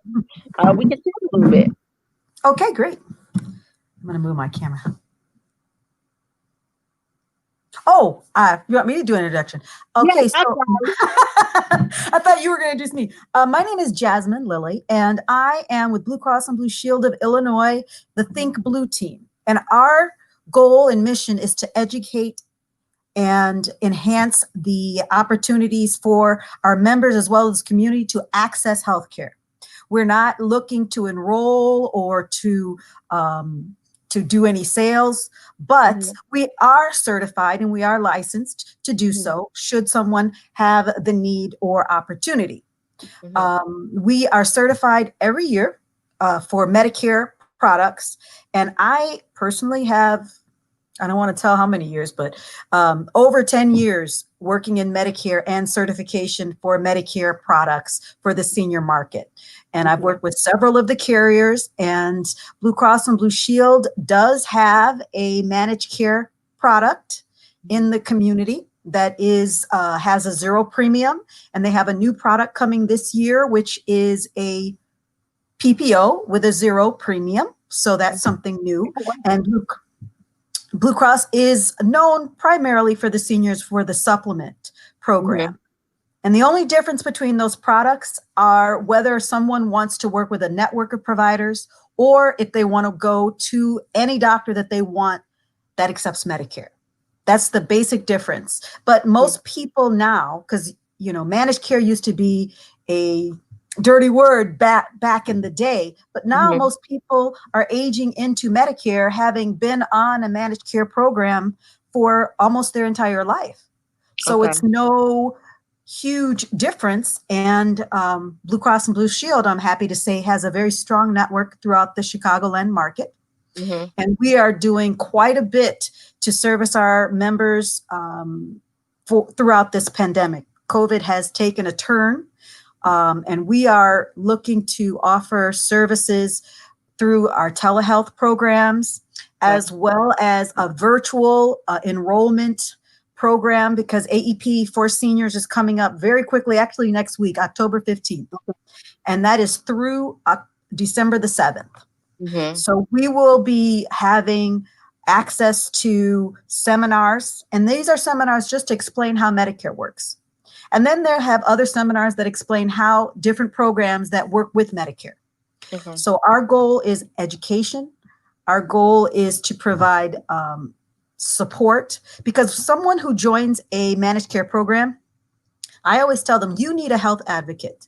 we can chat a little bit. Okay, great. I'm going to move my camera. Oh, you want me to do an introduction? Yes, Okay, I'm so sorry. I thought you were going to introduce me. My name is Jasmyn Lilly, and I am with Blue Cross and Blue Shield of Illinois, the Think Blue team. And our goal and mission is to educate and enhance the opportunities for our members as well as community to access healthcare. We're not looking to enroll or to do any sales, but Mhm, we are certified and we are licensed to do mhm, so should someone have the need or opportunity. mhm. We are certified every year for Medicare products, and I personally have, I don't want to tell how many years, but over 10 years working in Medicare and certification for Medicare products for the senior market. And I've Okay. worked with several of the carriers, and Blue Cross and Blue Shield does have a managed care product in the community that is has a zero premium, and they have a new product coming this year, which is a PPO with a zero premium. So that's something new. Oh, wow. And Blue Cross is known primarily for the seniors for the supplement Mhm, program. And the only difference between those products are whether someone wants to work with a network of providers or if they want to go to any doctor that they want that accepts Medicare. That's the basic difference. But mhm, most people now, because managed care used to be a dirty word back in the day, but now mhm. most people are aging into Medicare, having been on a managed care program for almost their entire life. So Okay. it's no huge difference. And Blue Cross and Blue Shield, I'm happy to say, has a very strong network throughout the Chicagoland market. Mhm, And we are doing quite a bit to service our members throughout this pandemic. COVID has taken a turn, and we are looking to offer services through our telehealth programs, okay. as well as a virtual enrollment program, because AEP for seniors is coming up very quickly, actually next week, October 15th. And that is through December the 7th. Mhm, So we will be having access to seminars, and these are seminars just to explain how Medicare works. And then they'll have other seminars that explain how different programs that work with Medicare. okay. So our goal is education. Our goal is to provide support, because someone who joins a managed care program, I always tell them, you need a health advocate.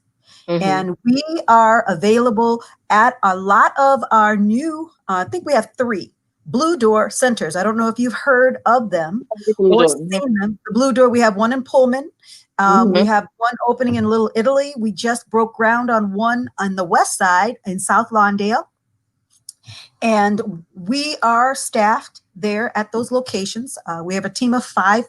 Mhm. And we are available at a lot of our new, I think we have 3 Blue Door centers. I don't know if you've heard of them or Mhm, seen them. The Blue Door, we have one in Pullman. We mhm. have one opening in Little Italy. We just broke ground on one on the west side in South Lawndale. And we are staffed there at those locations. We have a team of 5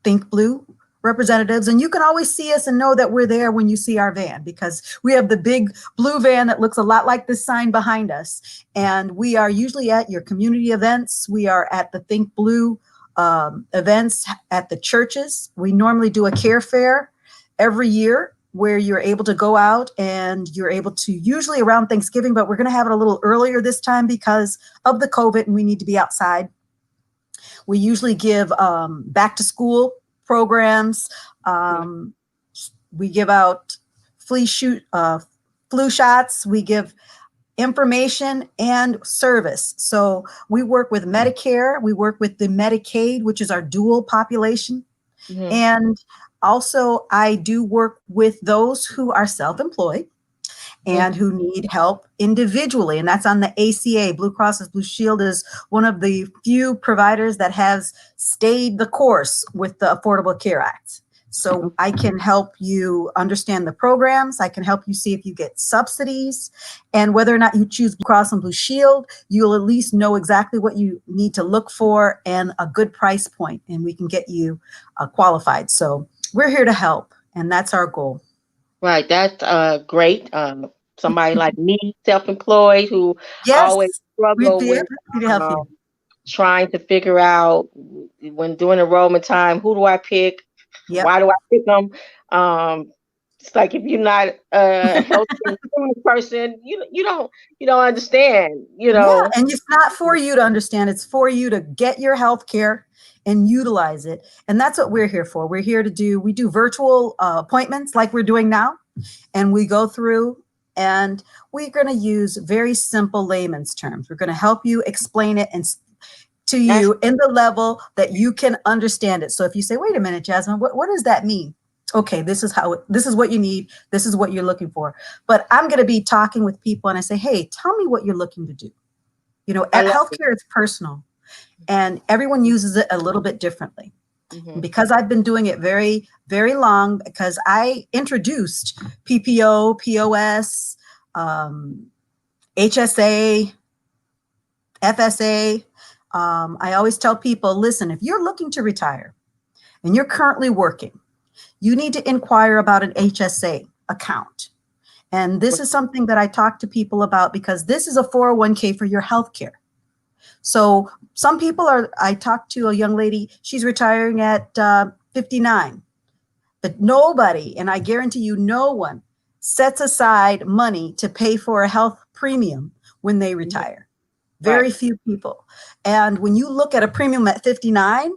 Think Blue representatives, and you can always see us and know that we're there when you see our van, because we have the big blue van that looks a lot like this sign behind us. And we are usually at your community events. We are at the Think Blue events at the churches. We normally do a care fair every year where you're able to go out and you're able to, usually around Thanksgiving, but we're going to have it a little earlier this time because of the COVID and we need to be outside. We usually give back to school programs. We give out flu shots. We give information and service. So we work with Medicare. We work with the Medicaid, which is our dual population. Mm-hmm. And also I do work with those who are self-employed and who need help individually. And that's on the ACA. Blue Cross Blue Shield is one of the few providers that has stayed the course with the Affordable Care Act. So I can help you understand the programs. I can help you see if you get subsidies, and whether or not you choose Blue Cross and Blue Shield, you'll at least know exactly what you need to look for and a good price point, and we can get you qualified. So we're here to help, and that's our goal. Right. That's great. Somebody like me, self-employed, who always Yes, we'd struggle be with happy to help you. trying to figure out when doing enrollment time, who do I pick? Yep. Why do I pick them? It's like if you're not a health insurance person, you don't understand. Yeah, and it's not for you to understand. It's for you to get your health care and utilize it. And that's what we're here for. We're here to we do virtual appointments like we're doing now. And we go through and we're going to use very simple layman's terms. We're going to help you explain it and to you in the level that you can understand it. So if you say, wait a minute, Jasmyn, what does that mean? Okay, this is what you need. This is what you're looking for. But I'm going to be talking with people and I say, hey, tell me what you're looking to do. Healthcare is personal and everyone uses it a little bit differently. Mm-hmm. Because I've been doing it very, very long, because I introduced PPO, POS, HSA, FSA. I always tell people, listen, if you're looking to retire and you're currently working, you need to inquire about an HSA account. And this is something that I talk to people about because this is a 401k for your healthcare. So some people I talked to a young lady, she's retiring at 59, but nobody, and I guarantee you no one, sets aside money to pay for a health premium when they retire. Very few people. And when you look at a premium at 59,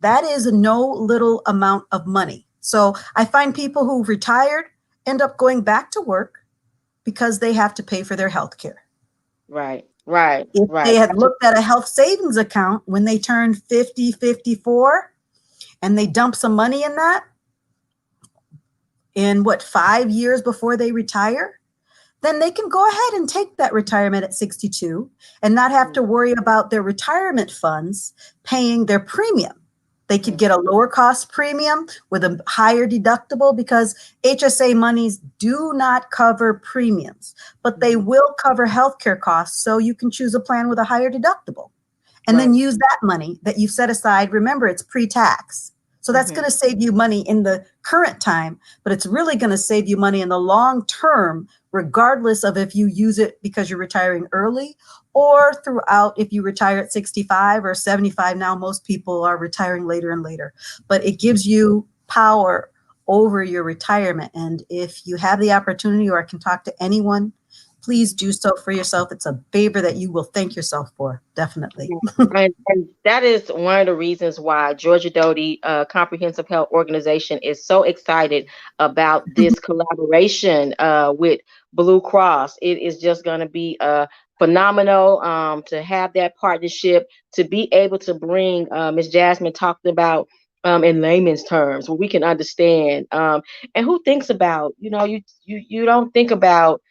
that is no little amount of money. So I find people who retired end up going back to work because they have to pay for their health care. Right. If they had looked at a health savings account when they turned 50, 54, and they dump some money in that in 5 years before they retire, then they can go ahead and take that retirement at 62 and not have to worry about their retirement funds paying their premium. They could get a lower cost premium with a higher deductible because HSA monies do not cover premiums, but they will cover healthcare costs. So you can choose a plan with a higher deductible and then use that money that you've set aside. Remember, it's pre-tax. So that's going to save you money in the current time, but it's really going to save you money in the long term, regardless of if you use it because you're retiring early or throughout if you retire at 65 or 75. Now, most people are retiring later and later, but it gives you power over your retirement. And if you have the opportunity, or I can talk to anyone, please do so for yourself. It's a favor that you will thank yourself for, definitely. And that is one of the reasons why Georgia Doty Comprehensive Health Organization is so excited about this collaboration with Blue Cross. It is just going to be phenomenal to have that partnership, to be able to bring, Ms. Jasmyn talked about in layman's terms, where we can understand. And who thinks about, you don't think about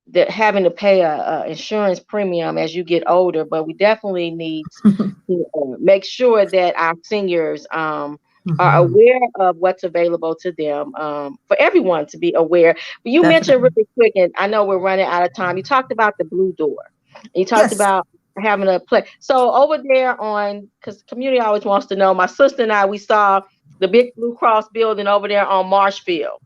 that having to pay a insurance premium as you get older, but we definitely need to make sure that our seniors are aware of what's available to them, for everyone to be aware. But you mentioned really quick, and I know we're running out of time. You talked about the Blue Door. You talked about having a play. So over there because community always wants to know, my sister and I, we saw the big Blue Cross building over there on Marshfield.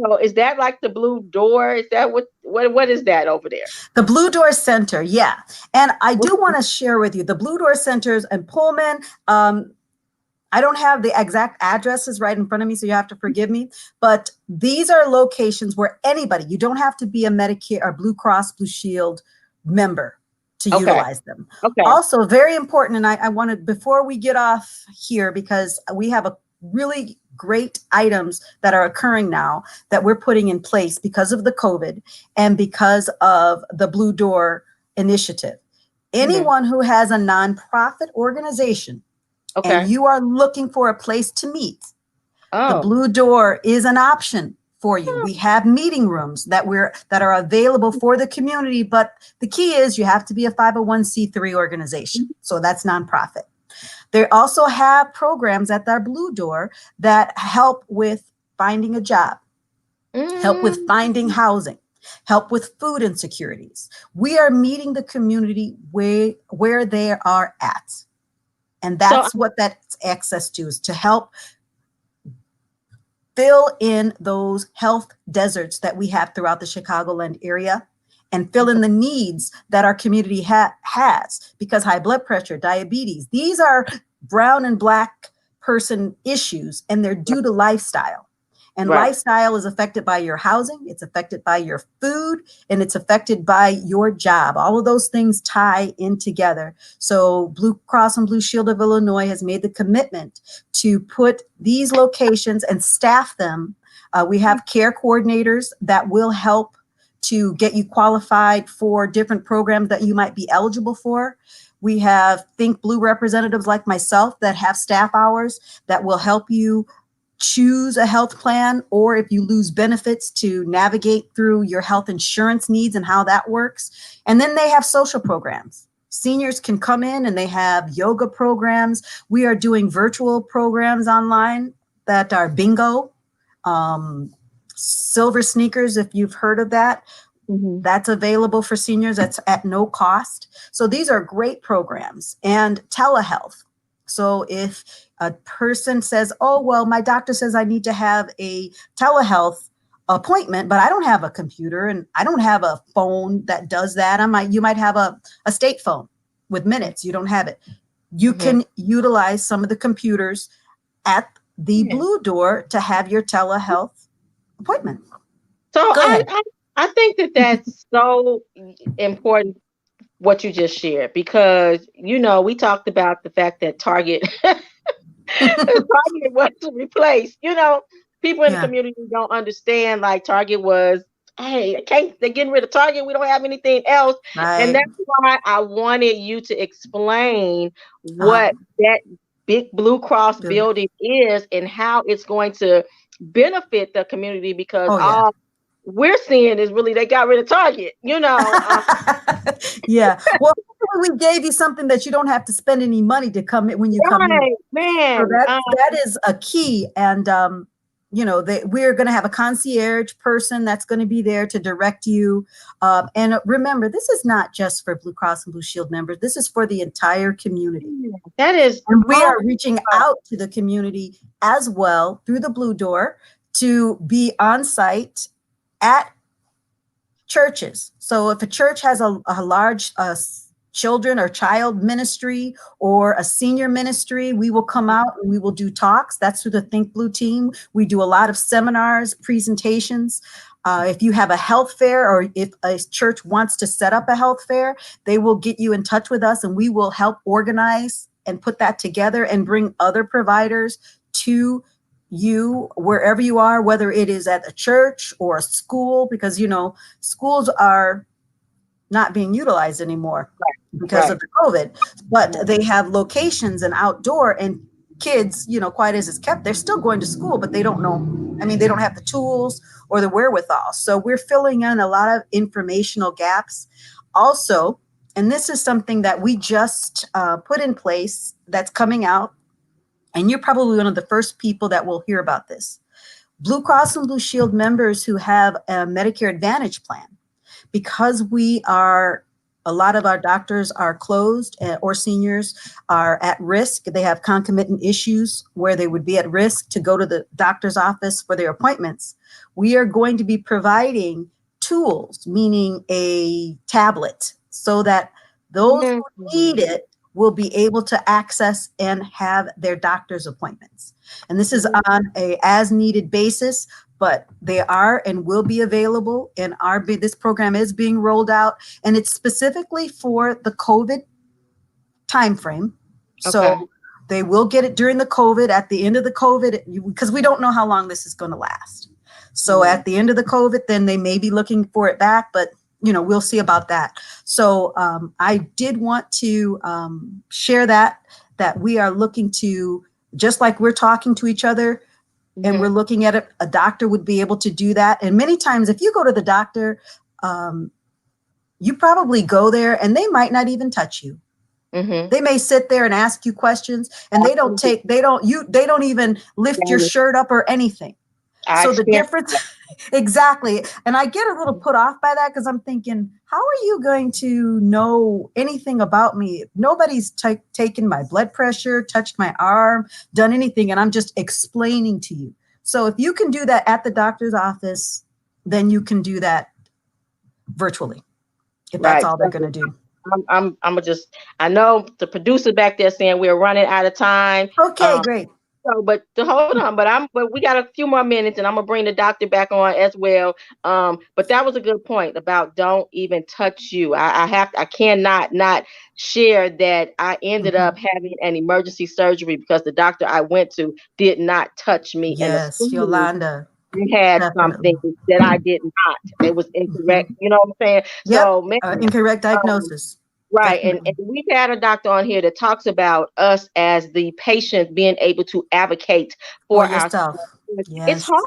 So is that like the Blue Door? Is that what is that over there? The Blue Door Center, yeah. And I do want to share with you, the Blue Door Centers in Pullman, I don't have the exact addresses right in front of me, so you have to forgive me. But these are locations where anybody, you don't have to be a Medicare or Blue Cross Blue Shield member to Okay. utilize them. Okay. Also, very important, and I want to, before we get off here, because we have a really great items that are occurring now that we're putting in place because of the COVID and because of the Blue Door initiative. Anyone who has a nonprofit organization and Okay. you are looking for a place to meet, the Oh. Blue Door is an option for you. We have meeting rooms that are available for the community, but the key is you have to be a 501c3 organization. So that's nonprofit. They also have programs at their Blue Door that help with finding a job, help with finding housing, help with food insecurities. We are meeting the community where they are at. And that's what that's access to, is to help fill in those health deserts that we have throughout the Chicagoland area and fill in the needs that our community has, because high blood pressure, diabetes, these are brown and black person issues, and they're due to lifestyle. And lifestyle is affected by your housing, it's affected by your food, and it's affected by your job. All of those things tie in together. So Blue Cross and Blue Shield of Illinois has made the commitment to put these locations and staff them. We have care coordinators that will help to get you qualified for different programs that you might be eligible for. We have Think Blue representatives like myself that have staff hours that will help you choose a health plan, or if you lose benefits, to navigate through your health insurance needs and how that works. And then they have social programs. Seniors can come in and they have yoga programs. We are doing virtual programs online that are bingo, silver sneakers, if you've heard of that. That's available for seniors. That's at no cost. So these are great programs. And telehealth. So if a person says, oh, well, my doctor says I need to have a telehealth appointment, but I don't have a computer and I don't have a phone that does that. You might have a state phone with minutes. You don't have it. You can utilize some of the computers at the Blue Door to have your telehealth appointment. So I think that that's so important, what you just shared, because, we talked about the fact that Target was replaced. People in the community don't understand, like, Target was, hey, they're getting rid of Target. We don't have anything else. And that's why I wanted you to explain what that big Blue Cross building is and how it's going to benefit the community, because all we're seeing is really they got rid of Target, Yeah. Well, we gave you something that you don't have to spend any money to come in when you come in. Man. So that is a key. And, we're going to have a concierge person that's going to be there to direct you. And remember, this is not just for Blue Cross and Blue Shield members. This is for the entire community. That is. And we are reaching out to the community as well through the Blue Door to be on site at churches. So if a church has a large children or child ministry or a senior ministry, we will come out and we will do talks. That's through the Think Blue team. We do a lot of seminars, presentations. If you have a health fair, or if a church wants to set up a health fair, they will get you in touch with us and we will help organize and put that together and bring other providers to you wherever you are, whether it is at a church or a school, because schools are not being utilized anymore because of the COVID, but they have locations and outdoor, and kids, quiet as it's kept, they're still going to school, but they don't know. They don't have the tools or the wherewithal. So we're filling in a lot of informational gaps also. And this is something that we just put in place that's coming out. And you're probably one of the first people that will hear about this. Blue Cross and Blue Shield members who have a Medicare Advantage plan, because a lot of our doctors are closed, or seniors are at risk. They have concomitant issues where they would be at risk to go to the doctor's office for their appointments. We are going to be providing tools, meaning a tablet, so that those who need it will be able to access and have their doctor's appointments. And this is on a as needed basis, but they are and will be available. And this program is being rolled out, and it's specifically for the COVID timeframe. So Okay. they will get it during the COVID, at the end of the COVID, because we don't know how long this is going to last. So at the end of the COVID, then they may be looking for it back, but we'll see about that. So I did want to share that we are looking to, just like we're talking to each other and we're looking at it, a doctor would be able to do that. And many times if you go to the doctor, you probably go there and they might not even touch you. They may sit there and ask you questions, and they don't even lift your shirt up or anything. So the difference, exactly. And I get a little put off by that, because I'm thinking, how are you going to know anything about me? Nobody's taken my blood pressure, touched my arm, done anything, and I'm just explaining to you. So if you can do that at the doctor's office, then you can do that virtually, if that's all they're going to do. I know the producer back there saying we're running out of time. Okay, great. So, but to hold on, but we got a few more minutes, and I'm gonna bring the doctor back on as well. But that was a good point about don't even touch you. I cannot not share that I ended up having an emergency surgery because the doctor I went to did not touch me. Yes, Yolanda. Had something that I did not. It was incorrect. You know what I'm saying? Yep. So incorrect diagnosis. Right. And we've had a doctor on here that talks about us as the patient being able to advocate for yourself. Yes. It's hard.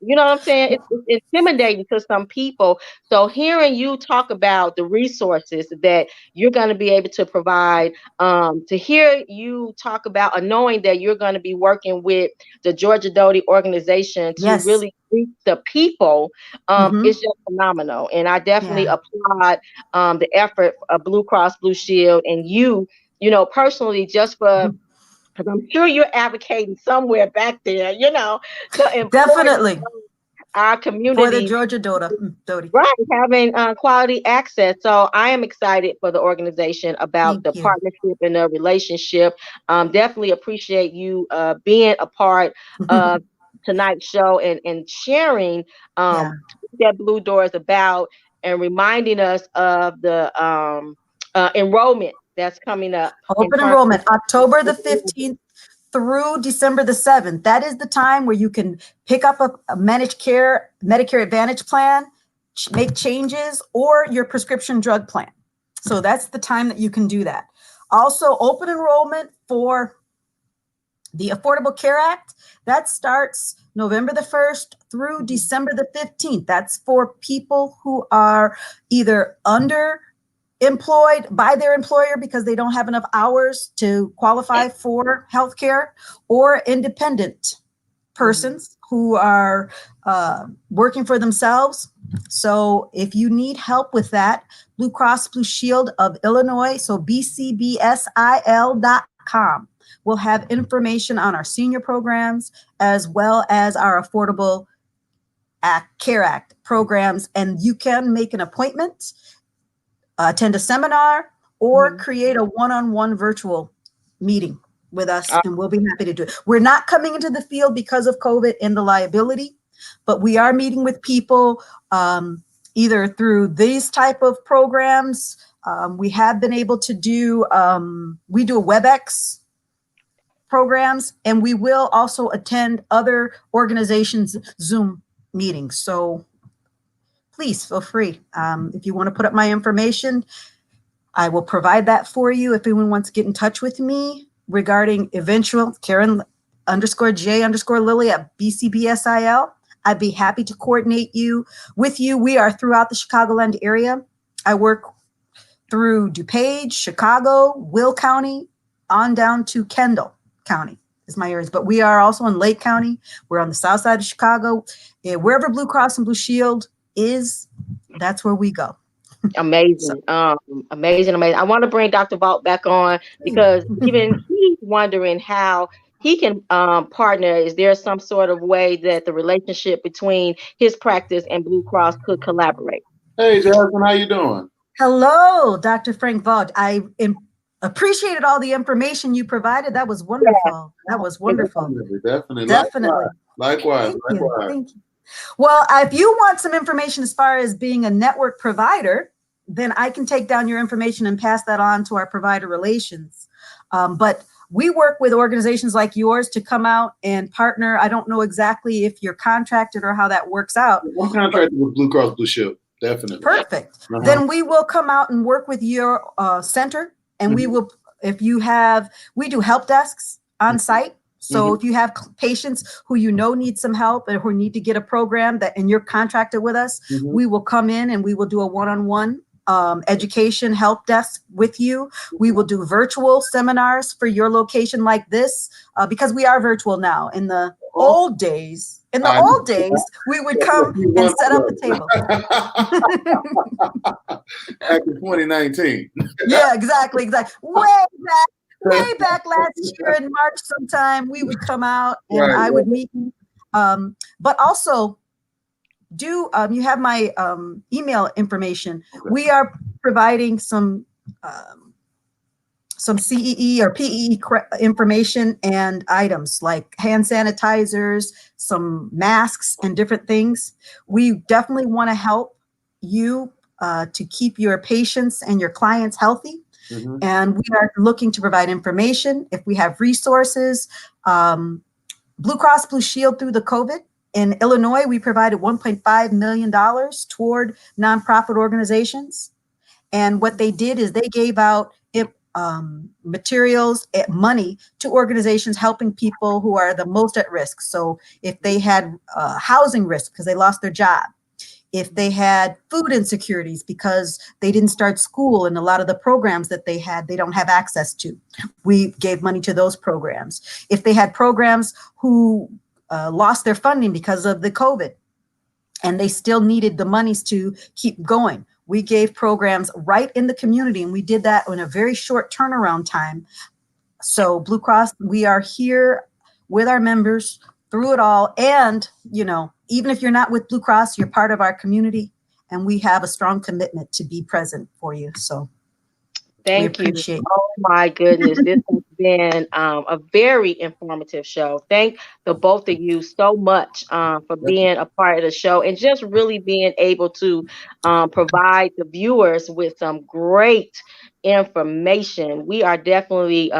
You know what I'm saying? It's intimidating to some people. So hearing you talk about the resources that you're going to be able to provide, to hear you talk about, knowing that you're going to be working with the Georgia Doty organization to really reach the people, it's just phenomenal. And I definitely applaud the effort of Blue Cross Blue Shield and you personally, just for, because I'm sure you're advocating somewhere back there, to definitely our community for the Georgia Doty. Right, having quality access. So I am excited for the organization about the partnership and the relationship. Definitely appreciate you being a part of tonight's show and sharing what Blue Door is about, and reminding us of the enrollment that's coming up. Open enrollment, October the 15th through December the 7th. That is the time where you can pick up a managed care, Medicare Advantage plan, make changes, or your prescription drug plan. So that's the time that you can do that. Also, open enrollment for the Affordable Care Act. That starts November the 1st through December the 15th. That's for people who are either employed by their employer because they don't have enough hours to qualify for health care, or independent persons who are working for themselves. So if you need help with that, Blue Cross Blue Shield of Illinois, so bcbsil.com, will have information on our senior programs as well as our Affordable Care Act programs. And you can make an appointment, attend a seminar, or create a one-on-one virtual meeting with us, and we'll be happy to do it. We're not coming into the field because of COVID and the liability, but we are meeting with people either through these type of programs. We have been able to do, we do WebEx programs, and we will also attend other organizations' Zoom meetings. So please feel free. If you want to put up my information, I will provide that for you. If anyone wants to get in touch with me regarding eventual Karen_J_Lilly at BCBSIL, I'd be happy to coordinate with you. We are throughout the Chicagoland area. I work through DuPage, Chicago, Will County, on down to Kendall County is my areas. But we are also in Lake County. We're on the south side of Chicago. Wherever Blue Cross and Blue Shield is, that's where we go. Amazing. Amazing. I want to bring Dr. Vaught back on, because even he's wondering how he can partner. Is there some sort of way that the relationship between his practice and Blue Cross could collaborate? Hey, Jasmyn, how you doing? Hello, Dr. Frank Vaught. I am appreciated all the information you provided. That was wonderful. That was wonderful. Definitely. Definitely. Likewise. Thank you. Thank you. Well, if you want some information as far as being a network provider, then I can take down your information and pass that on to our provider relations. But we work with organizations like yours to come out and partner. I don't know exactly if you're contracted or how that works out. I'm contracted with Blue Cross Blue Shield. Definitely. Perfect. Then we will come out and work with your center, and we will, we do help desks on site. So if you have patients who need some help and who need to get a program and you're contracted with us, we will come in and we will do a one-on-one education help desk with you. We will do virtual seminars for your location like this because we are virtual now. In the old days, we would come and set up the table. Back in 2019. Yeah, exactly. Way back last year in March sometime, we would come out and I would meet you. But also, you have my email information. We are providing some CEE or PEE information and items like hand sanitizers, some masks, and different things. We definitely want to help you to keep your patients and your clients healthy. And we are looking to provide information. If we have resources, Blue Cross Blue Shield through the COVID. In Illinois, we provided $1.5 million toward nonprofit organizations. And what they did is they gave out materials, money to organizations helping people who are the most at risk. So if they had housing risk because they lost their job, if they had food insecurities because they didn't start school and a lot of the programs that they had, they don't have access to, we gave money to those programs. If they had programs who lost their funding because of the COVID and they still needed the monies to keep going, we gave programs right in the community, and we did that in a very short turnaround time. So Blue Cross, we are here with our members through it all. And, even if you're not with Blue Cross, you're part of our community, and we have a strong commitment to be present for you. So thank you. Oh my goodness. This has been a very informative show. Thank the both of you so much for being a part of the show and just really being able to provide the viewers with some great information. We are definitely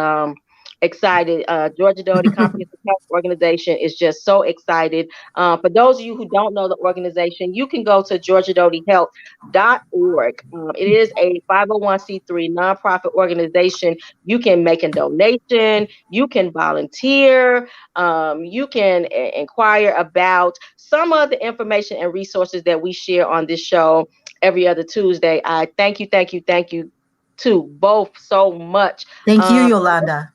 excited. Georgia Doty Comprehensive Health Organization is just so excited. For those of you who don't know the organization, you can go to georgiadotyhealth.org. It is a 501c3 nonprofit organization. You can make a donation. You can volunteer. You can inquire about some of the information and resources that we share on this show every other Tuesday. I thank you to both so much. Thank you, Yolanda.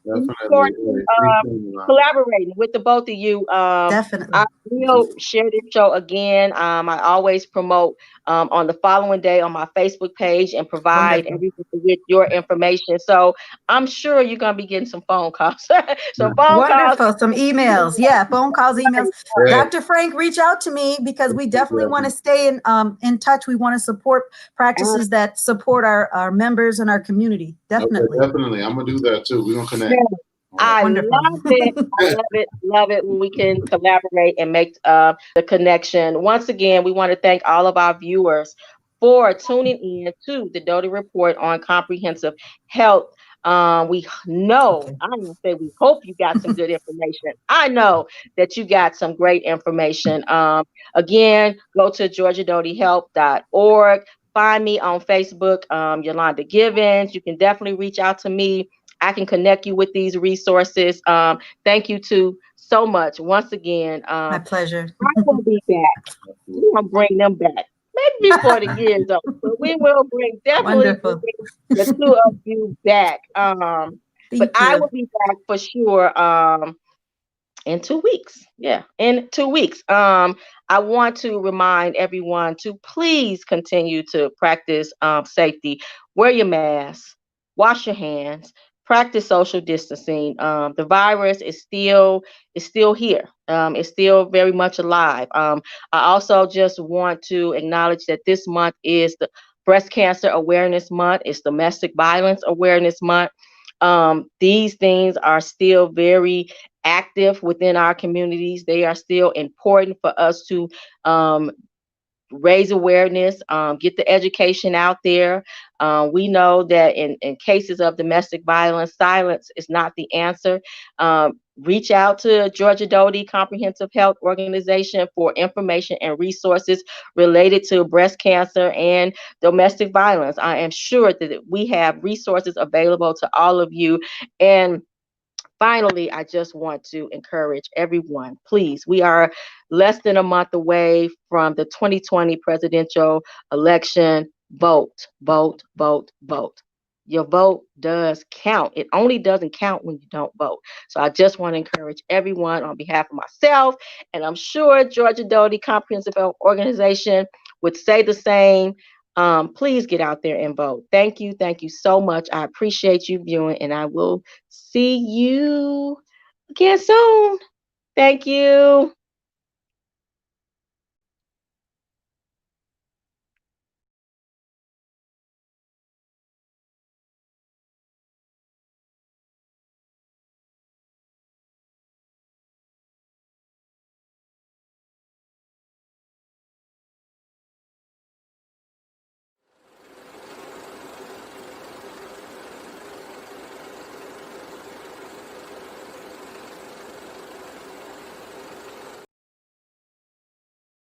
Collaborating with the both of you. Definitely. I will share this show again. I always promote on the following day on my Facebook page and provide everything with your information. So I'm sure you're going to be getting some phone calls. Some emails. Yeah, phone calls, emails. Dr. Frank, reach out to me because we definitely want to stay in touch. We want to support practices that support our members and our community. Definitely. Okay, definitely. I'm going to do that too. We're going to connect. I love it when we can collaborate and make the connection. Once again, we want to thank all of our viewers for tuning in to the Doty Report on Comprehensive Health. We hope you got some good information. I know that you got some great information. Again, go to georgiadotyhealth.org. Find me on Facebook, Yolanda Givens. You can definitely reach out to me. I can connect you with these resources. Thank you so much. Once again, my pleasure. I will be back. We're going to bring them back. Maybe before the year's up. But we will bring the two of you back. But I will be back for sure in 2 weeks. Yeah, in 2 weeks. I want to remind everyone to please continue to practice safety. Wear your mask. Wash your hands. Practice social distancing. The virus is still here. It's still very much alive. I also just want to acknowledge that this month is the Breast Cancer Awareness Month. It's Domestic Violence Awareness Month. These things are still very active within our communities. They are still important for us to raise awareness, get the education out there. We know that in cases of domestic violence, silence is not the answer. Reach out to Georgia Doty Comprehensive Health Organization for information and resources related to breast cancer and domestic violence. I am sure that we have resources available to all of you. And finally, I just want to encourage everyone, please, we are less than a month away from the 2020 presidential election. Vote, vote, vote, vote. Your vote does count. It only doesn't count when you don't vote. So I just want to encourage everyone on behalf of myself, and I'm sure Georgia Doty Comprehensive Health Organization would say the same. Please get out there and vote. Thank you. Thank you so much. I appreciate you viewing, and I will see you again soon. Thank you.